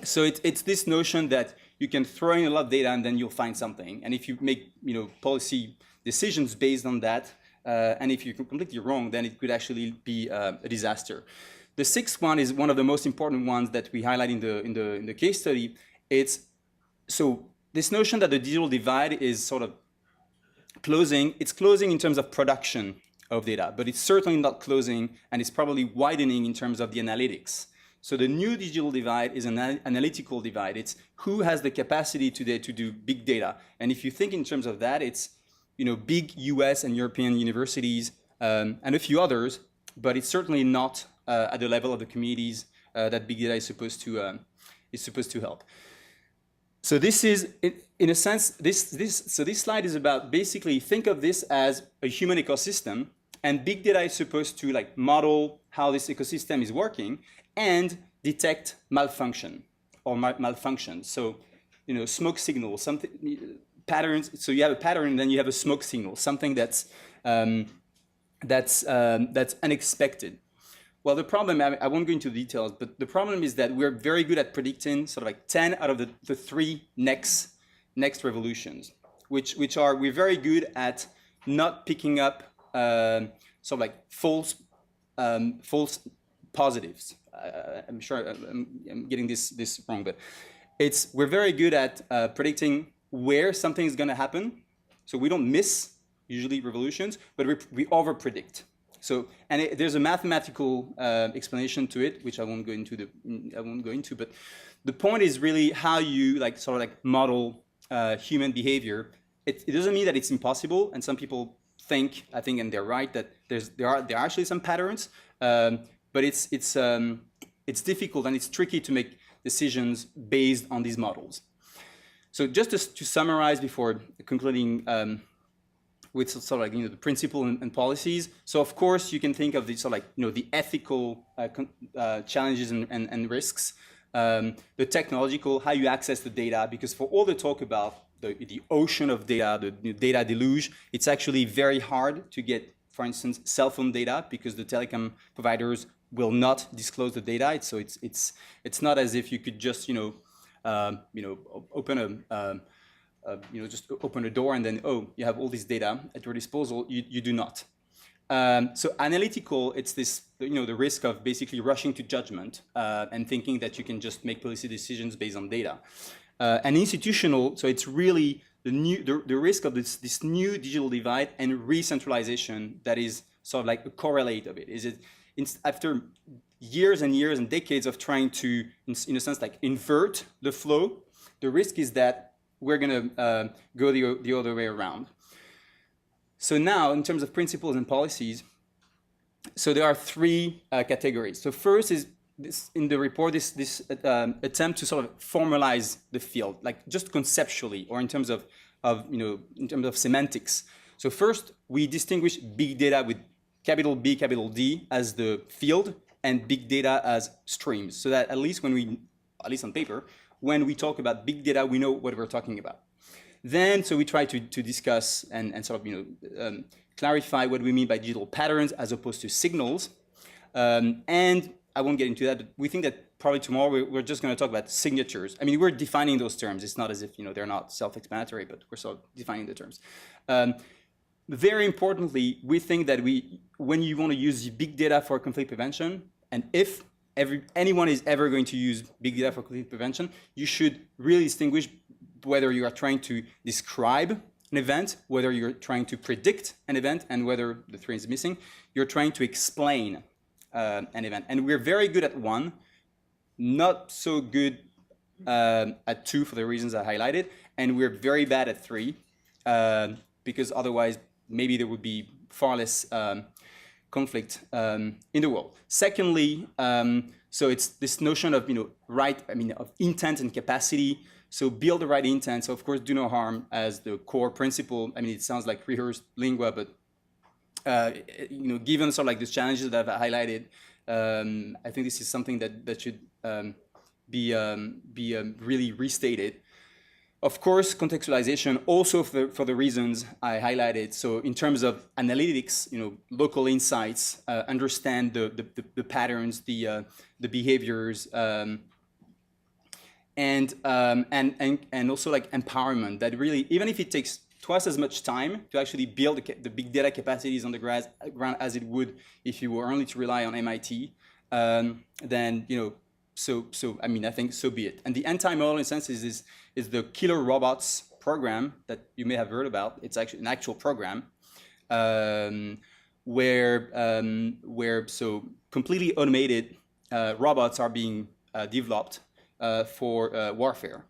So it's this notion that you can throw in a lot of data and then you'll find something, and if you make policy decisions based on that, and if you're completely wrong, then it could actually be a disaster. The sixth one is one of the most important ones that we highlight in the case study. It's so this notion that the digital divide is sort of closing. It's closing in terms of production of data, but it's certainly not closing, and it's probably widening in terms of the analytics. So the new digital divide is an analytical divide. It's who has the capacity today to do big data, and if you think in terms of that, it's big US and European universities and a few others, but it's certainly not at the level of the communities that big data is supposed to help. So this is, in a sense, this slide is about basically think of this as a human ecosystem, and big data is supposed to like model how this ecosystem is working and detect malfunction or malfunction. So, you know, smoke signals, something patterns. So you have a pattern, and then you have a smoke signal, something that's unexpected. Well, the problem, I won't go into details, but the problem is that we're very good at predicting sort of like 10 out of the 3 next revolutions, which are, we're very good at not picking up sort of like false positives. I'm sure I'm getting this wrong, but we're very good at predicting where something is going to happen. So we don't miss usually revolutions, but we over predict. So, and there's a mathematical explanation to it, which I won't go into. But the point is really how you like sort of like model human behavior. It doesn't mean that it's impossible, and some people think, I think, and they're right, that there are actually some patterns, but it's difficult and it's tricky to make decisions based on these models. So just to summarize before concluding. With sort of like, you know, the principle and policies. So of course you can think of the sort of like, you know, the ethical challenges and risks, the technological, how you access the data, because for all the talk about the ocean of data, the data deluge, it's actually very hard to get, for instance, cell phone data, because the telecom providers will not disclose the data. So it's not as if you could just, open just open a door and then, oh, you have all this data at your disposal. You do not. So analytical, it's this, the risk of basically rushing to judgment and thinking that you can just make policy decisions based on data. And institutional, so it's really the risk of this new digital divide and re-centralization that is sort of like a correlate of it. Is it after years and years and decades of trying to, in a sense, like invert the flow, the risk is that we're going to go the other way around. So now, in terms of principles and policies, so there are 3 categories. So first is this, in the report, this attempt to sort of formalize the field, like just conceptually, or in terms of semantics. So first, we distinguish big data with capital B, capital D as the field, and big data as streams. So that at least on paper, when we talk about big data, we know what we're talking about. Then, so we try to discuss and sort of clarify what we mean by digital patterns as opposed to signals. And I won't get into that, but we think that probably tomorrow we're just going to talk about signatures. I mean, we're defining those terms. It's not as if they're not self-explanatory, but we're sort of defining the terms. Very importantly, we think that when you want to use big data for conflict prevention, and if anyone is ever going to use big data for conflict prevention, you should really distinguish whether you are trying to describe an event, whether you're trying to predict an event, and whether the 3 is missing, you're trying to explain an event. And we're very good at 1, not so good at 2 for the reasons I highlighted, and we're very bad at 3 because otherwise maybe there would be far less conflict in the world. Secondly, so it's this notion of of intent and capacity. So build the right intent. So of course, do no harm as the core principle. I mean, it sounds like rehearsed lingua, but given sort of like the challenges that I've highlighted, I think this is something that should be really restated. Of course, contextualization also for the reasons I highlighted. So in terms of analytics, local insights, understand the patterns, the behaviors, and also like empowerment. That really, even if it takes twice as much time to actually build the big data capacities on the ground as it would if you were only to rely on MIT, then So I mean, I think so be it. And the anti-model, in a sense, is the Killer Robots program that you may have heard about. It's actually an actual program where so completely automated robots are being developed for warfare.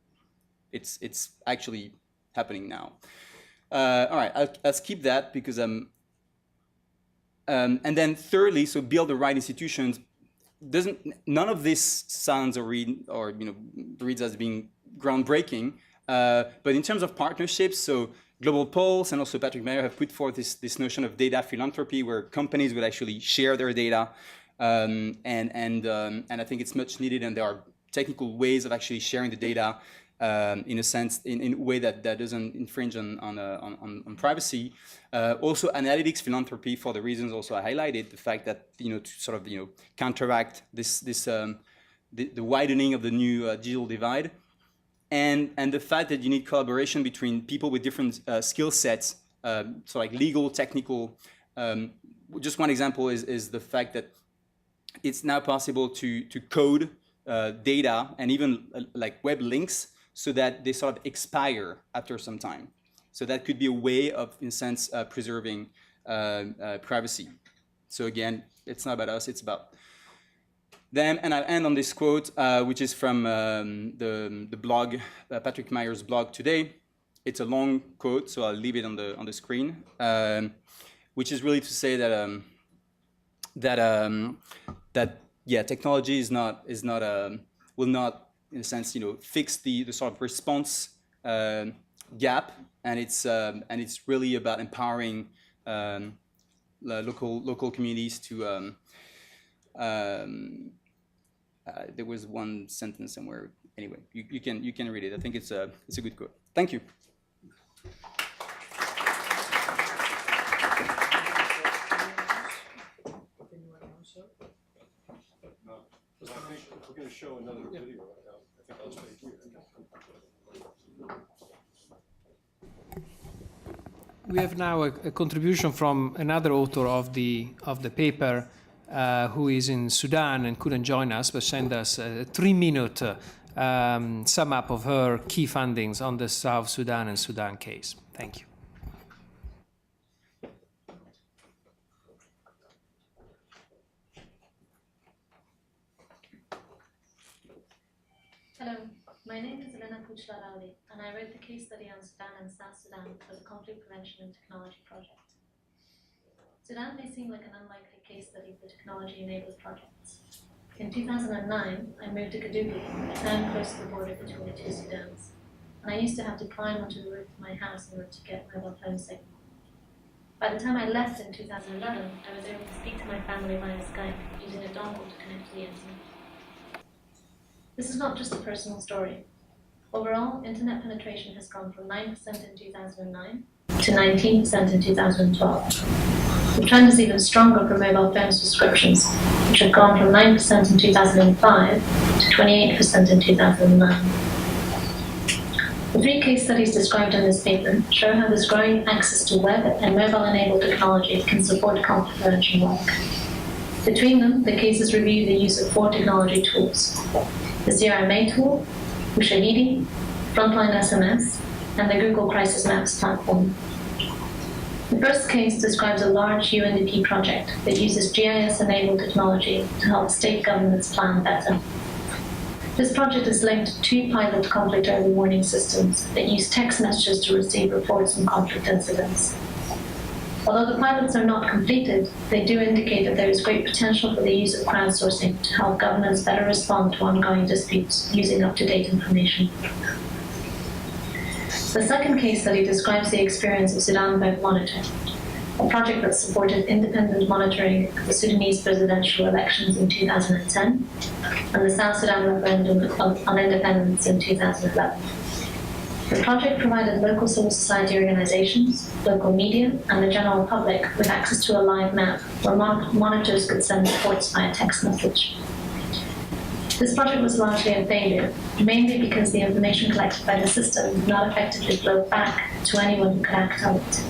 It's actually happening now. All right, I'll skip that because and then thirdly, so build the right institutions. None of this sounds or reads as being groundbreaking. But in terms of partnerships, so Global Pulse and also Patrick Meyer have put forth this notion of data philanthropy, where companies would actually share their data, and I think it's much needed, and there are technical ways of actually sharing the data in a sense, in a way that doesn't infringe on privacy. Also, analytics philanthropy, for the reasons also I highlighted, the fact that to sort of counteract the widening of the new digital divide, and the fact that you need collaboration between people with different skill sets, so like legal, technical. Just one example is the fact that it's now possible to code data and even like web links so that they sort of expire after some time. So that could be a way of, in a sense, preserving privacy. So again, it's not about us, it's about them. And I'll end on this quote, which is from the blog, Patrick Meyer's blog today. It's a long quote, so I'll leave it on the screen, which is really to say that yeah, technology will not in a sense fix the sort of response gap, and it's really about empowering local communities to. There was one sentence somewhere. Anyway, you can read it. I think it's a good quote. Thank you. We're going to show another video right now. I think I'll stay here. We have now a contribution from another author of the paper, who is in Sudan and couldn't join us, but sent us a 3-minute sum up of her key findings on the South Sudan and Sudan case. Thank you. Hello, my name is Elena Puchlarauli, and I wrote the case study on Sudan and South Sudan for the Conflict Prevention and Technology Project. Sudan may seem like an unlikely case study for technology-enabled projects. In 2009, I moved to Kadugli, a town close to the border between the two Sudans, and I used to have to climb onto the roof of my house in order to get mobile phone signal. By the time I left in 2011, I was able to speak to my family via Skype using a dongle to connect to the internet. This is not just a personal story. Overall, internet penetration has gone from 9% in 2009 to 19% in 2012. The trend is even stronger for mobile phone subscriptions, which have gone from 9% in 2005 to 28% in 2009. The 3 case studies described in this paper show how this growing access to web and mobile-enabled technology can support conflict prevention work. Between them, the cases review the use of 4 technology tools: the CRMA tool, USAID, Frontline SMS, and the Google Crisis Maps platform. The first case describes a large UNDP project that uses GIS-enabled technology to help state governments plan better. This project is linked to 2 pilot conflict early warning systems that use text messages to receive reports on conflict incidents. Although the pilots are not completed, they do indicate that there is great potential for the use of crowdsourcing to help governments better respond to ongoing disputes using up-to-date information. The second case study describes the experience of Sudan Web Monitor, a project that supported independent monitoring of the Sudanese presidential elections in 2010 and the South Sudan referendum on independence in 2011. The project provided local civil society organizations, local media, and the general public with access to a live map where monitors could send reports via text message. This project was largely a failure, mainly because the information collected by the system did not effectively flow back to anyone who could act on it.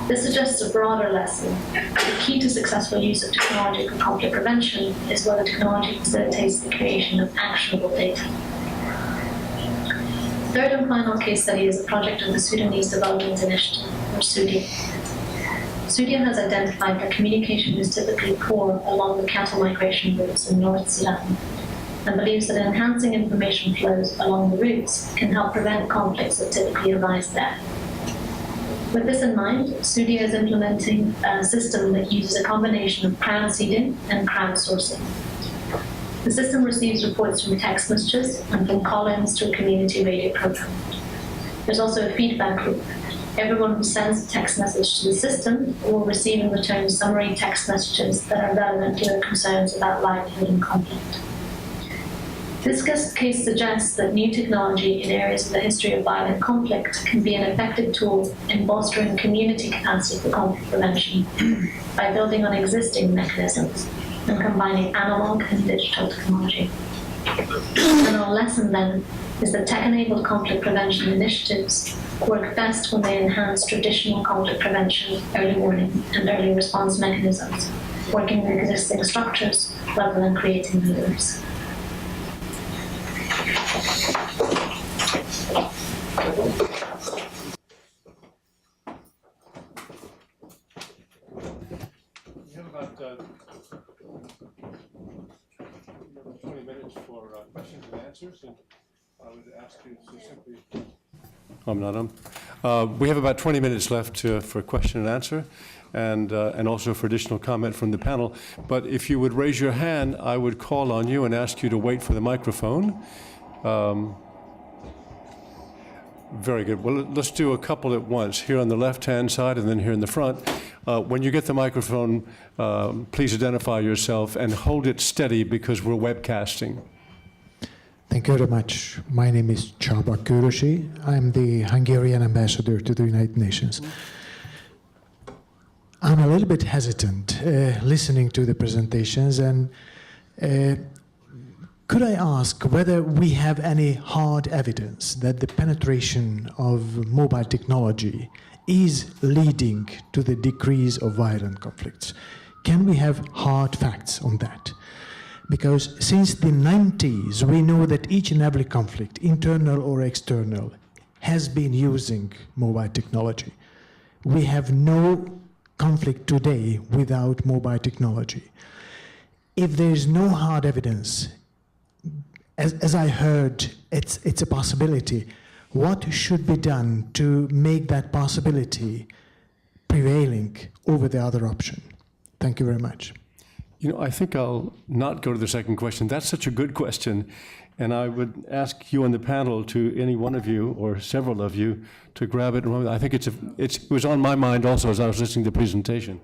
This suggests a broader lesson. The key to successful use of technology for conflict prevention is whether technology facilitates the creation of actionable data. The third and final case study is a project of the Sudanese Development Initiative, or SUDIA. SUDIA has identified that communication is typically poor along the cattle migration routes in North Sudan, and believes that enhancing information flows along the routes can help prevent conflicts that typically arise there. With this in mind, SUDIA is implementing a system that uses a combination of crowd seeding and crowdsourcing. The system receives reports from text messages and from call-ins to a community radio program. There's also a feedback loop. Everyone who sends a text message to the system will receive in return summary text messages that are relevant to their concerns about livelihood and conflict. This case suggests that new technology in areas of the history of violent conflict can be an effective tool in bolstering community capacity for conflict prevention by building on existing mechanisms and combining analog and digital technology. And our lesson then is that tech-enabled conflict prevention initiatives work best when they enhance traditional conflict prevention, early warning, and early response mechanisms, working with existing structures rather than creating new ones. We have about 20 minutes for questions and answers, and I would ask you to simply. I'm not on. We have about 20 minutes left for question and answer, and also for additional comment from the panel. But if you would raise your hand, I would call on you and ask you to wait for the microphone. Very good. Well, let's do a couple at once, here on the left-hand side and then here in the front. When you get the microphone, please identify yourself and hold it steady because we're webcasting. Thank you very much. My name is Csaba Kőrösi. I'm the Hungarian ambassador to the United Nations. I'm a little bit hesitant listening to the presentations, and could I ask whether we have any hard evidence that the penetration of mobile technology is leading to the decrease of violent conflicts? Can we have hard facts on that? Because since the 90s, we know that each and every conflict, internal or external, has been using mobile technology. We have no conflict today without mobile technology. If there is no hard evidence, as I heard, it's a possibility. What should be done to make that possibility prevailing over the other option? Thank you very much. You know, I think I'll not go to the second question. That's such a good question. And I would ask you on the panel, to any one of you or several of you, to grab it. I think it was on my mind also as I was listening to the presentation.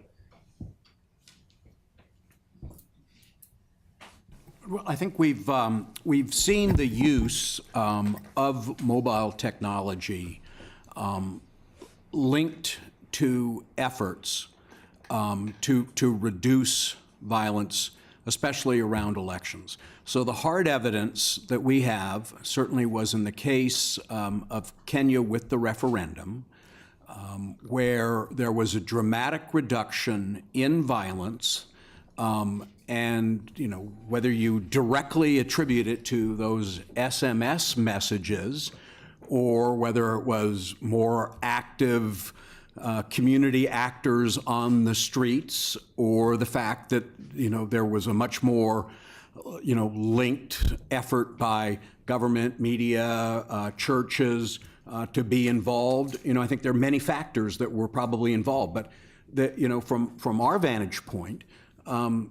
Well, I think we've seen the use of mobile technology linked to efforts to reduce violence, especially around elections. So the hard evidence that we have certainly was in the case of Kenya with the referendum, where there was a dramatic reduction in violence, and whether you directly attribute it to those SMS messages or whether it was more active community actors on the streets, or the fact that there was a much more linked effort by government, media, churches to be involved. I think there are many factors that were probably involved, but that from our vantage point,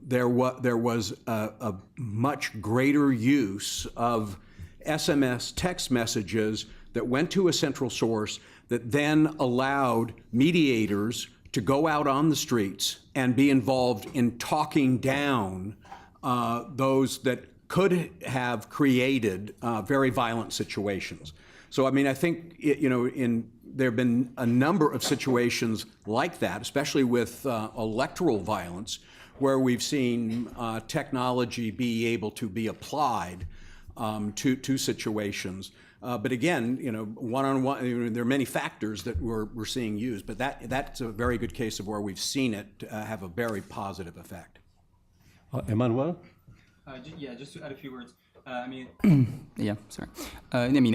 there was a much greater use of SMS text messages that went to a central source that then allowed mediators to go out on the streets and be involved in talking down those that could have created very violent situations. So, I think, there have been a number of situations like that, especially with electoral violence, where we've seen technology be able to be applied to situations. But again, one-on-one, there are many factors that we're seeing used, but that's a very good case of where we've seen it have a very positive effect. Emmanuel? Just to add a few words.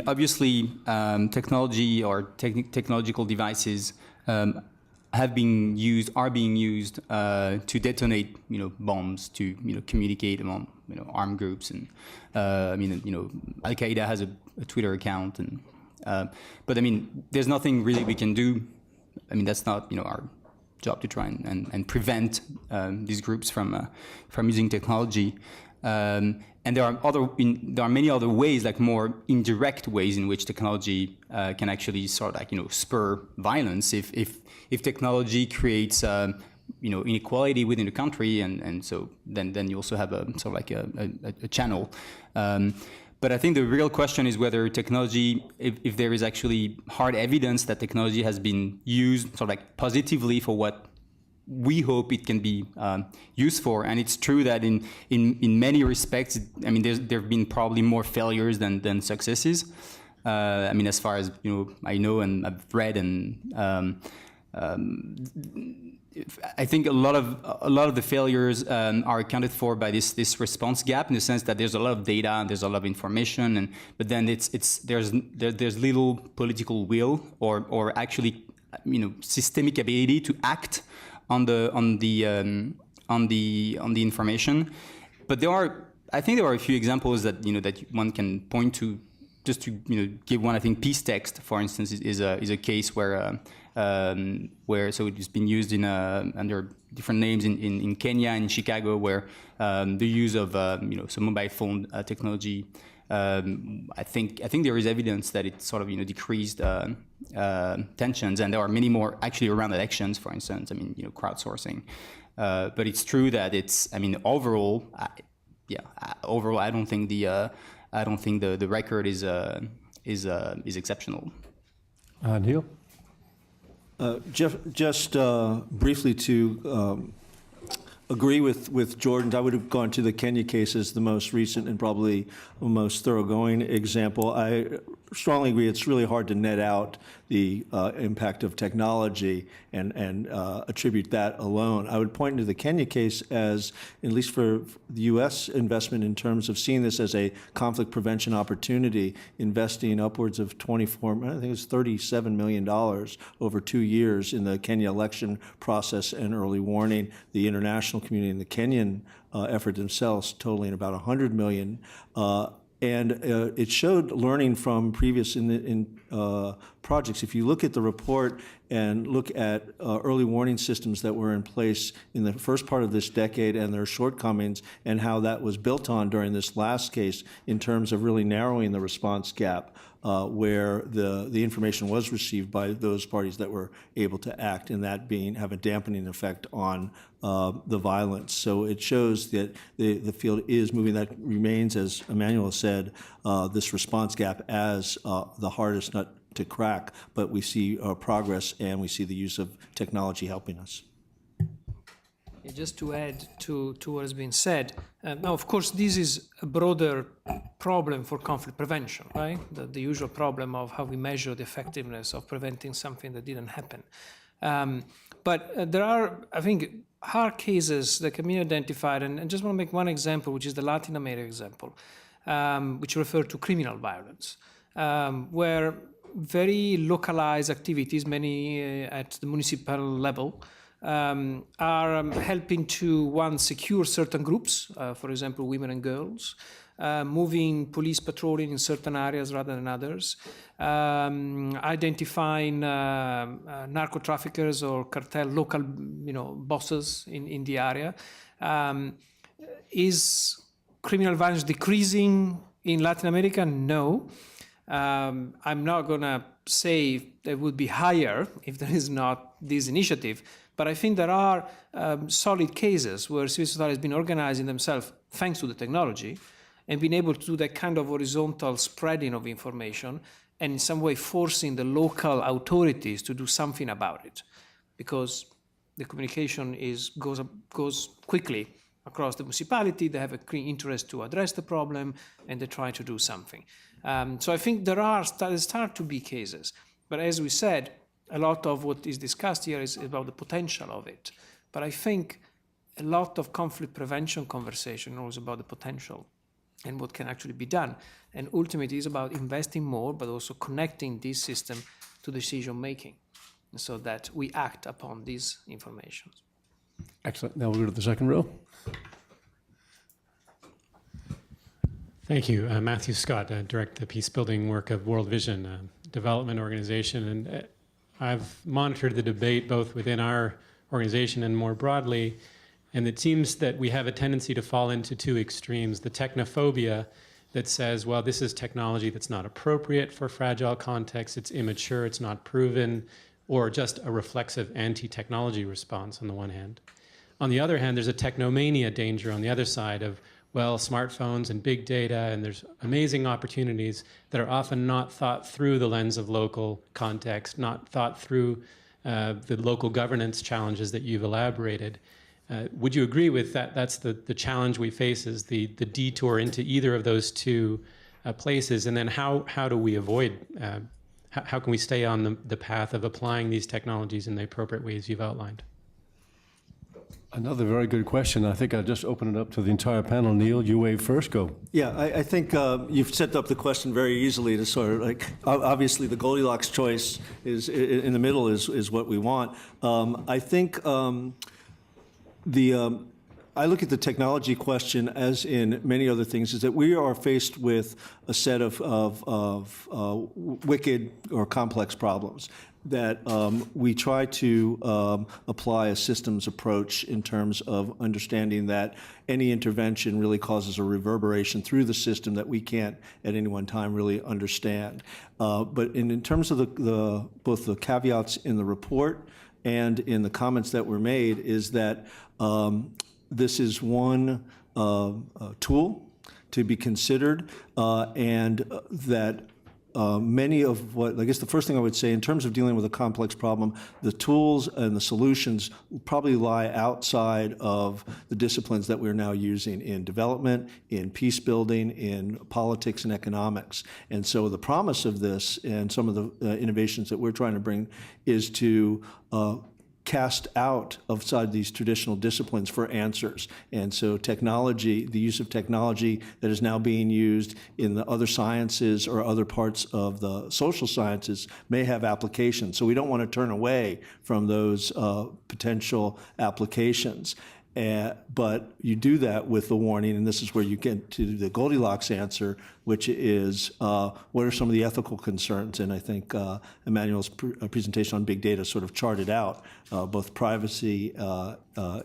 Obviously, technology or technological devices are being used to detonate, bombs, to communicate among armed groups, and Al Qaeda has a Twitter account, and but there's nothing really we can do. That's not our job to try and prevent these groups from using technology. And there are many other ways, like more indirect ways in which technology can actually sort of like, spur violence if technology creates inequality within the country, and so then you also have a sort of like a channel. But I think the real question is whether technology, if there is actually hard evidence that technology has been used sort of like positively for what we hope it can be used for. And it's true that in many respects, I mean, there have been probably more failures than successes. I mean, as far as I know and I've read, and I think a lot of the failures are accounted for by this response gap, in the sense that there's a lot of data and there's a lot of information, but then there's little political will or actually systemic ability to act on the information. But I think there are a few examples that that one can point to, just to give one. I think Peace Text, for instance, is a case where so it's been used under different names in Kenya and in Chicago, where the use of some mobile phone technology. I think there is evidence that it sort of decreased tensions, and there are many more actually around elections, for instance. I mean, crowdsourcing. But it's true that overall, I don't think the record is exceptional. Neil? Just briefly to agree with Jordan, I would have gone to the Kenya case as the most recent and probably most thoroughgoing example. I strongly agree it's really hard to net out the impact of technology and attribute that alone. I would point to the Kenya case as, at least for the U.S. investment, in terms of seeing this as a conflict prevention opportunity, investing upwards of I think it's $37 million over 2 years in the Kenya election process and early warning. The international community and the Kenyan effort themselves totaling about $100 million. And it showed learning from previous projects. If you look at the report and look at early warning systems that were in place in the first part of this decade and their shortcomings, and how that was built on during this last case in terms of really narrowing the response gap, where the information was received by those parties that were able to act, and that have a dampening effect on the violence. So it shows that the field is moving. That remains, as Emmanuel said, this response gap as the hardest nut to crack, but we see progress, and we see the use of technology helping us. Just to add to what has been said, now of course this is a broader problem for conflict prevention, right? The usual problem of how we measure the effectiveness of preventing something that didn't happen. But there are, I think, hard cases that can be identified, and I just want to make one example, which is the Latin America example, which refer to criminal violence, where very localized activities, many at the municipal level, are helping to, secure certain groups, for example, women and girls, moving police patrolling in certain areas rather than others, identifying narco traffickers or cartel local bosses in the area. Is criminal violence decreasing in Latin America? No. I'm not going to say it would be higher if there is not this initiative, but I think there are solid cases where civil society has been organizing themselves thanks to the technology and been able to do that kind of horizontal spreading of information, and in some way forcing the local authorities to do something about it, because the communication goes quickly across the municipality. They have a keen interest to address the problem, and they try to do something. So I think there start to be cases. But as we said, a lot of what is discussed here is about the potential of it. But I think a lot of conflict prevention conversation is about the potential and what can actually be done. And ultimately, it's about investing more, but also connecting this system to decision making so that we act upon these information. Excellent. Now we'll go to the second row. Thank you. Matthew Scott, direct the peace building work of World Vision Development Organization. And I've monitored the debate both within our organization and more broadly. And it seems that we have a tendency to fall into two extremes: the technophobia that says, well, this is technology that's not appropriate for fragile contexts, it's immature, it's not proven, or just a reflexive anti-technology response on the one hand. On the other hand, there's a technomania danger on the other side of, well, smartphones and big data, and there's amazing opportunities that are often not thought through the lens of local context, not thought through the local governance challenges that you've elaborated. Would you agree with that? That's the challenge we face, is the detour into either of those two places, and then how do we avoid, how can we stay on the path of applying these technologies in the appropriate ways you've outlined? Another very good question. I think I'll just open it up to the entire panel. Neil, you wave first, go. Yeah, I think you've set up the question very easily to sort of like, obviously the Goldilocks choice is in the middle is what we want. I think I look at the technology question, as in many other things, is that we are faced with a set of wicked or complex problems that we try to apply a systems approach in terms of understanding that any intervention really causes a reverberation through the system that we can't at any one time really understand. But in terms of both the caveats in the report and in the comments that were made, is that this is one tool to be considered, and that many of what, I guess the first thing I would say in terms of dealing with a complex problem, the tools and the solutions probably lie outside of the disciplines that we're now using in development, in peace building, in politics and economics. And so the promise of this and some of the innovations that we're trying to bring is to cast out outside these traditional disciplines for answers. And so technology, the use of technology that is now being used in the other sciences or other parts of the social sciences may have applications. So we don't want to turn away from those potential applications. But you do that with the warning, and this is where you get to the Goldilocks answer, which is what are some of the ethical concerns? And I think Emmanuel's presentation on big data sort of charted out both privacy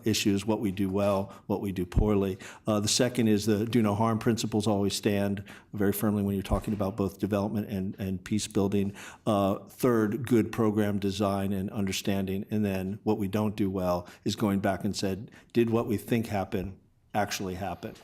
issues, what we do well, what we do poorly. The second is the do no harm principles always stand very firmly when you're talking about both development and peace building. Third, good program design and understanding. And then what we don't do well is going back and said, did what we think happened actually happen?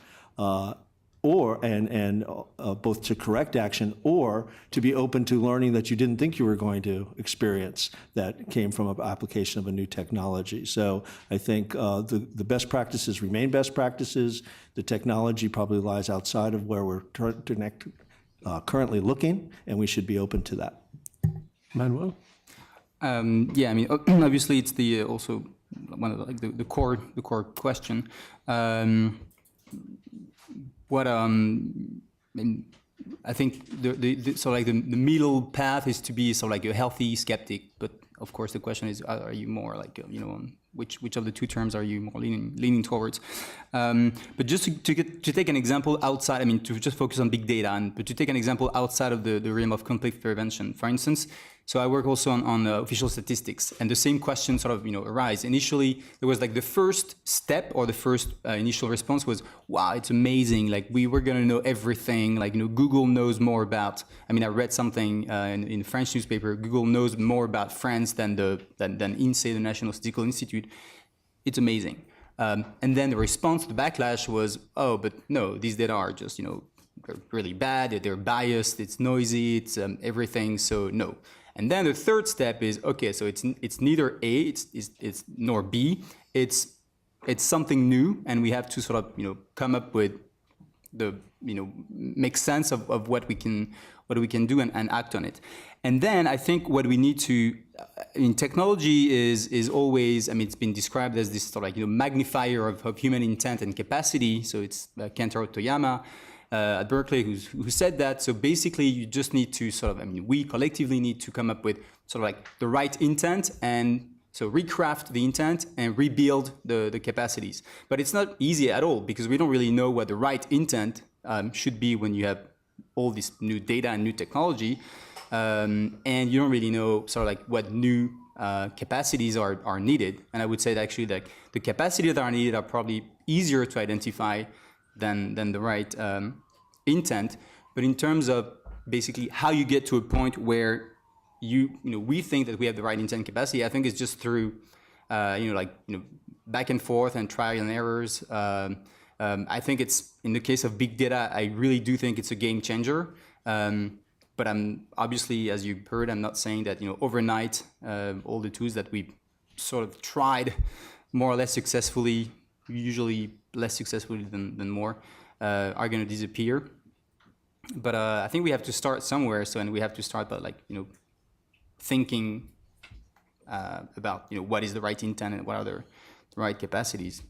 Both to correct action or to be open to learning that you didn't think you were going to experience that came from an application of a new technology. So I think the best practices remain best practices. The technology probably lies outside of where we're currently looking, and we should be open to that. Manuel? Yeah, I mean, obviously it's the also one of the core question. I think the middle path is to be sort of like a healthy skeptic, but of course the question is, are you more like which of the two terms are you more leaning towards? But just to take an example outside, I mean, to just focus on big data, but to take an example outside of the realm of conflict prevention, for instance. So I work also on official statistics, and the same question sort of arise. Initially, there was like the first step or the first initial response was, wow, it's amazing. Like we were gonna know everything. Like Google knows more about. I mean, I read something in a French newspaper. Google knows more about France than INSEE, the National Statistical Institute. It's amazing. And then the response, the backlash was, oh, but no, these data are just they're really bad. They're biased. It's noisy. It's everything. So no. And then the third step is, okay, so it's neither A, it's nor B, it's something new, and we have to sort of come up with the make sense of what we can do and act on it. And then I think what we need to, technology is always, it's been described as this sort of like magnifier of human intent and capacity. So it's Kentaro Toyama at Berkeley who said that. So basically you just need to sort of, we collectively need to come up with sort of like the right intent, and so recraft the intent and rebuild the capacities. But it's not easy at all, because we don't really know what the right intent should be when you have all this new data and new technology, and you don't really know sort of like what new capacities are needed. And I would say that actually that the capacities that are needed are probably easier to identify than the right intent. But in terms of basically how you get to a point where we think that we have the right intent capacity, I think it's just through back and forth and trial and errors. I think it's, in the case of big data, I really do think it's a game changer. But I'm obviously, as you heard, I'm not saying that overnight all the tools that we sort of tried more or less successfully, usually less successfully than more, are going to disappear. But I think we have to start somewhere. And we have to start by thinking about what is the right intent and what are the right capacities.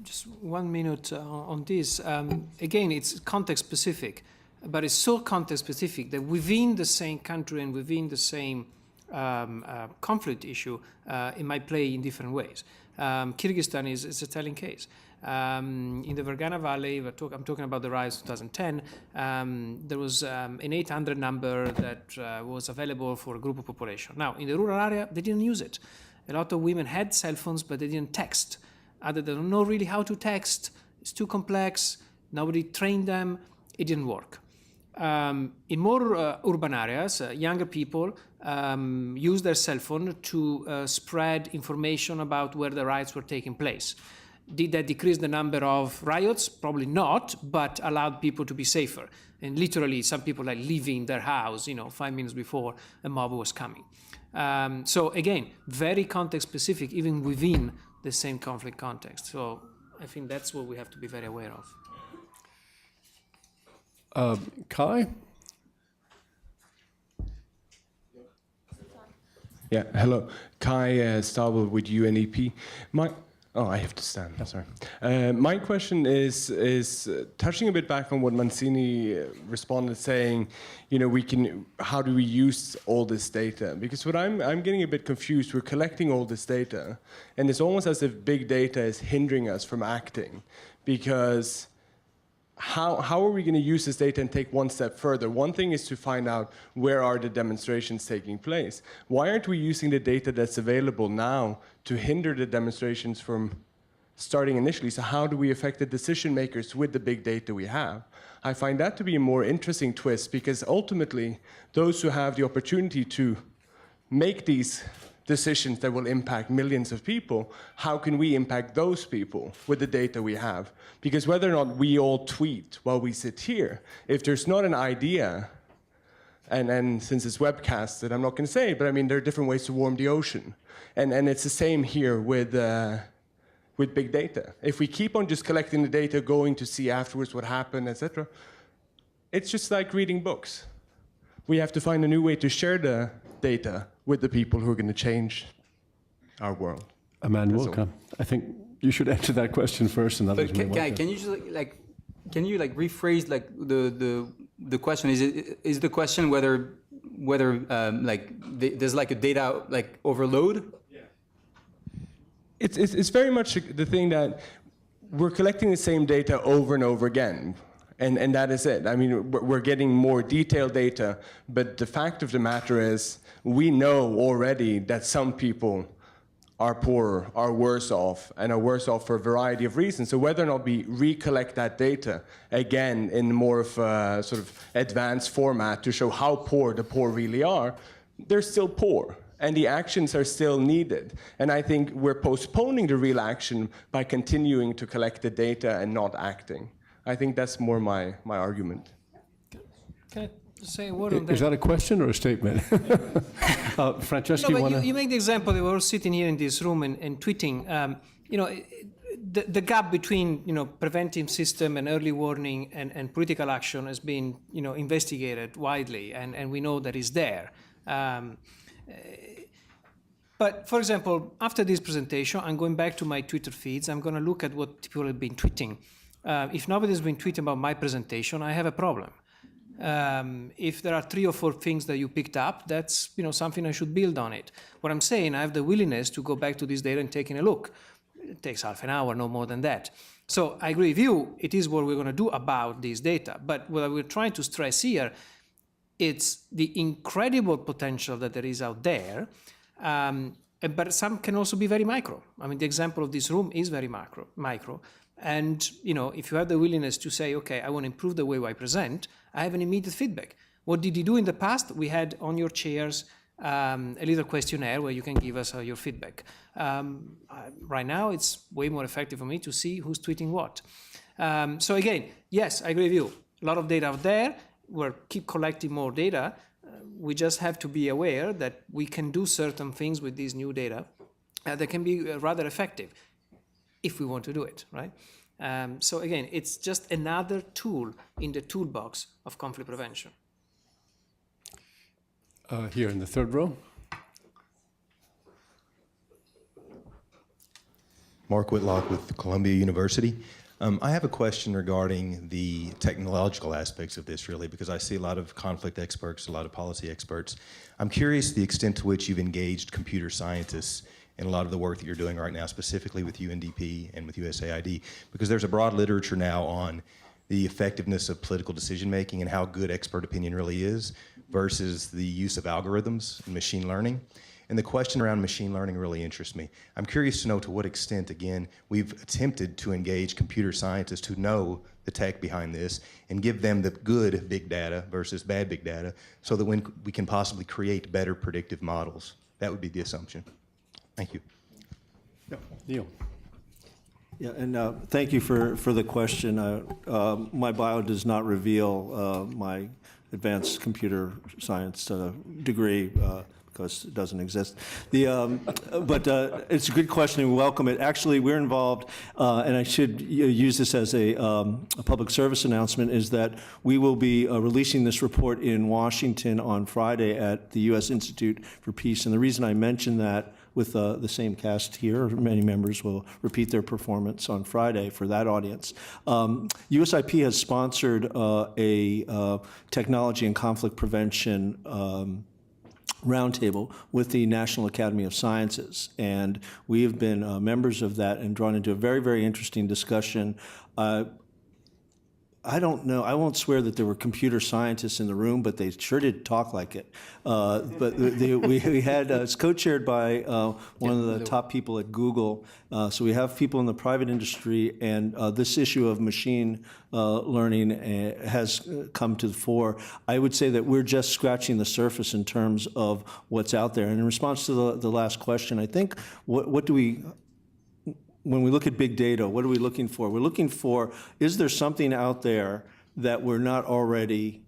Just 1 minute on this. Again, it's context specific, but it's so context specific that within the same country and within the same conflict issue, it might play in different ways. Kyrgyzstan is a telling case. In the Fergana Valley, I'm talking about the riots 2010, there was an 800 number that was available for a group of population. Now, in the rural area, they didn't use it. A lot of women had cell phones, but they didn't text. Either they don't know really how to text, it's too complex, nobody trained them, it didn't work. In more urban areas, younger people use their cell phone to spread information about where the riots were taking place. Did that decrease the number of riots? Probably not, but allowed people to be safer. And literally, some people leave in their house, 5 minutes before a mob was coming. So again, very context specific, even within the same conflict context. So I think that's what we have to be very aware of. Kai? Yeah, hello. Kai Stabel with UNDP. I have to stand, sorry. My question is touching a bit back on what Mancini responded, saying, how do we use all this data? Because what I'm getting a bit confused, we're collecting all this data, and it's almost as if big data is hindering us from acting, because how are we going to use this data and take one step further? One thing is to find out where are the demonstrations taking place. Why aren't we using the data that's available now to hinder the demonstrations from starting initially? So how do we affect the decision makers with the big data we have? I find that to be a more interesting twist, because ultimately those who have the opportunity to make these decisions that will impact millions of people, how can we impact those people with the data we have? Because whether or not we all tweet while we sit here, if there's not an idea, and since it's webcasted, I'm not going to say it, but I mean, there are different ways to warm the ocean. And it's the same here with big data. If we keep on just collecting the data, going to see afterwards what happened, etc., it's just like reading books. We have to find a new way to share the data with the people who are going to change our world. Emmanuel, I think you should answer that question first, and others may want to. Can you just rephrase the question? Is the question whether there's a data overload? Yeah. It's very much the thing that we're collecting the same data over and over again. And that is it. I mean, we're getting more detailed data, but the fact of the matter is we know already that some people are poorer, are worse off, and are worse off for a variety of reasons. So whether or not we recollect that data, again, in more of a sort of advanced format to show how poor the poor really are, they're still poor. And the actions are still needed. And I think we're postponing the real action by continuing to collect the data and not acting. I think that's more my argument. Can I say a word on that? Is that a question or a statement? Francesca, you make the example that we're all sitting here in this room and tweeting. The gap between preventive system and early warning and political action has been investigated widely, and we know that is there. But for example, after this presentation, I'm going back to my Twitter feeds. I'm going to look at what people have been tweeting. If nobody's been tweeting about my presentation, I have a problem. If there are 3 or 4 things that you picked up, that's something I should build on it. What I'm saying, I have the willingness to go back to this data and taking a look. It takes half an hour, no more than that. So I agree with you, it is what we're going to do about this data. But what we're trying to stress here, it's the incredible potential that there is out there, but some can also be very micro. I mean, the example of this room is very micro. And, if you have the willingness to say, okay, I want to improve the way I present, I have an immediate feedback. What did you do in the past? We had on your chairs a little questionnaire where you can give us your feedback. Right now, it's way more effective for me to see who's tweeting what. So again, yes, I agree with you. A lot of data out there. We'll keep collecting more data. We just have to be aware that we can do certain things with these new data that can be rather effective if we want to do it, right? So again, it's just another tool in the toolbox of conflict prevention. Here in the third row. Mark Whitlock with Columbia University. I have a question regarding the technological aspects of this, really, because I see a lot of conflict experts, a lot of policy experts. I'm curious the extent to which you've engaged computer scientists in a lot of the work that you're doing right now, specifically with UNDP and with USAID, because there's a broad literature now on the effectiveness of political decision-making and how good expert opinion really is versus the use of algorithms and machine learning. And the question around machine learning really interests me. I'm curious to know to what extent, again, we've attempted to engage computer scientists who know the tech behind this and give them the good big data versus bad big data so that when we can possibly create better predictive models. That would be the assumption. Thank you. Neil. Yeah, and thank you for the question. My bio does not reveal my advanced computer science degree because it doesn't exist. But it's a good question and we welcome it. Actually, we're involved, and I should use this as a public service announcement, is that we will be releasing this report in Washington on Friday at the U.S. Institute for Peace. And the reason I mention that with the same cast here, many members will repeat their performance on Friday for that audience. USIP has sponsored a technology and conflict prevention roundtable with the National Academy of Sciences, and we have been members of that and drawn into a very, very interesting discussion. I don't know. I won't swear that there were computer scientists in the room, but they sure did talk like it. But we had, it's co-chaired by one of the top people at Google. So we have people in the private industry, and this issue of machine learning has come to the fore. I would say that we're just scratching the surface in terms of what's out there. And in response to the last question, I think what do we... When we look at big data, what are we looking for? We're looking for, is there something out there that we're not already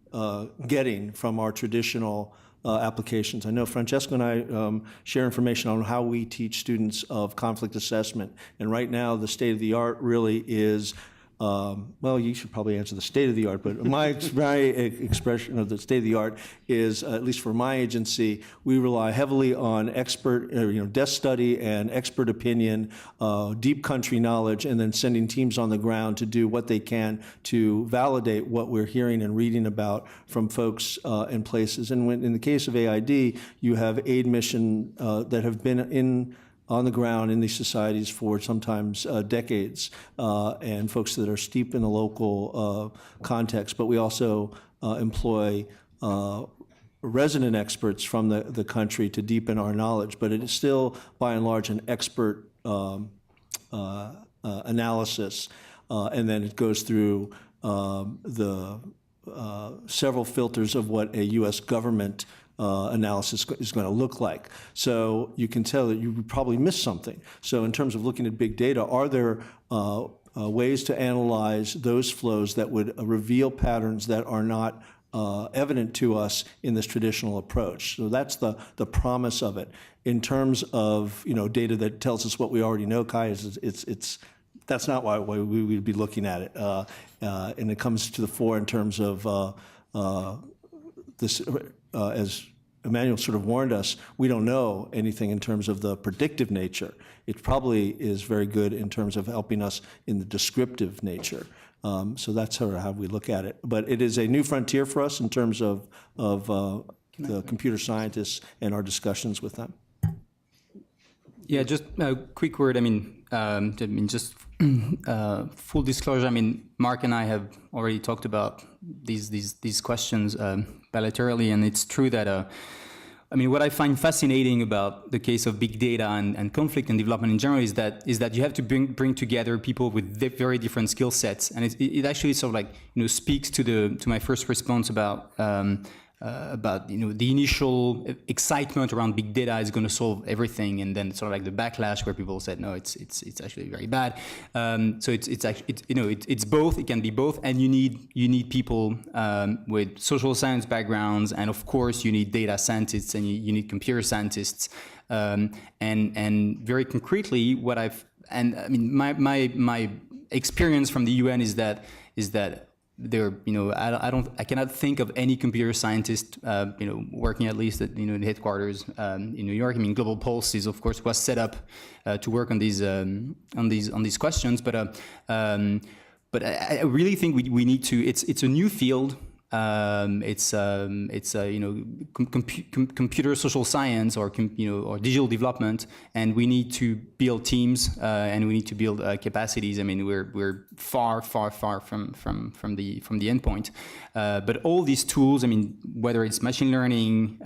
getting from our traditional applications? I know Francesco and I share information on how we teach students of conflict assessment. And right now, the state of the art really is, well, you should probably answer the state of the art, but my expression of the state of the art is, at least for my agency, we rely heavily on expert, desk study and expert opinion, deep country knowledge, and then sending teams on the ground to do what they can to validate what we're hearing and reading about from folks in places. And when, in the case of AID, you have aid mission that have been on the ground in these societies for sometimes decades, and folks that are steep in the local context. But we also employ resident experts from the country to deepen our knowledge. But it is still, by and large, an expert analysis, and then it goes through the several filters of what a U.S. government analysis is going to look like. So you can tell that you probably missed something. So in terms of looking at big data, are there ways to analyze those flows that would reveal patterns that are not evident to us in this traditional approach? So that's the promise of it. In terms of data that tells us what we already know, Kai, that's not why we would be looking at it. And it comes to the fore in terms of this, as Emmanuel sort of warned us, we don't know anything in terms of the predictive nature. It probably is very good in terms of helping us in the descriptive nature. So that's sort of how we look at it. But it is a new frontier for us in terms of the computer scientists and our discussions with them. Yeah, just a quick word. Just full disclosure. Mark and I have already talked about these questions bilaterally, and it's true that I mean, what I find fascinating about the case of big data and conflict and development in general is that you have to bring together people with very different skill sets, and it actually sort of like, you know, speaks to my first response about you know, the initial excitement around big data is going to solve everything, and then sort of like the backlash where people said no, it's actually very bad. So it's actually, you know, it's both. It can be both, and you need people with social science backgrounds, and of course you need data scientists and you need computer scientists. And very concretely, I mean, my experience from the UN is that there, you know, I cannot think of any computer scientist, you know, working at least at, you know, the headquarters in New York. I mean, Global Pulse is, of course, was set up to work on these questions, but I really think we need to. It's a new field. It's you know, computer social science or you know, or digital development, and we need to build teams and we need to build capacities. I mean, we're far from the endpoint, but all these tools, I mean, whether it's machine learning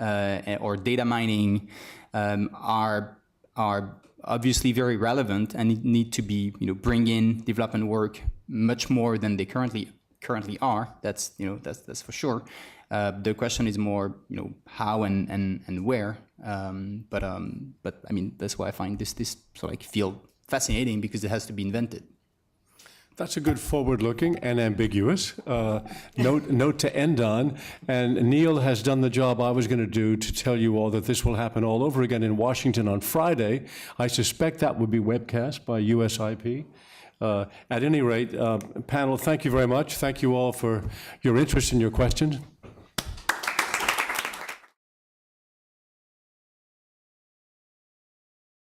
or data mining, are obviously very relevant and need to be, you know, bring in development work much more than they currently are. That's, you know, that's for sure. The question is more, you know, how and where. But I mean, that's why I find this sort of like field fascinating, because it has to be invented. That's a good forward-looking and ambiguous note to end on. And Neil has done the job I was going to do to tell you all that this will happen all over again in Washington on Friday. I suspect that would be webcast by USIP. At any rate, panel, thank you very much. Thank you all for your interest and your questions.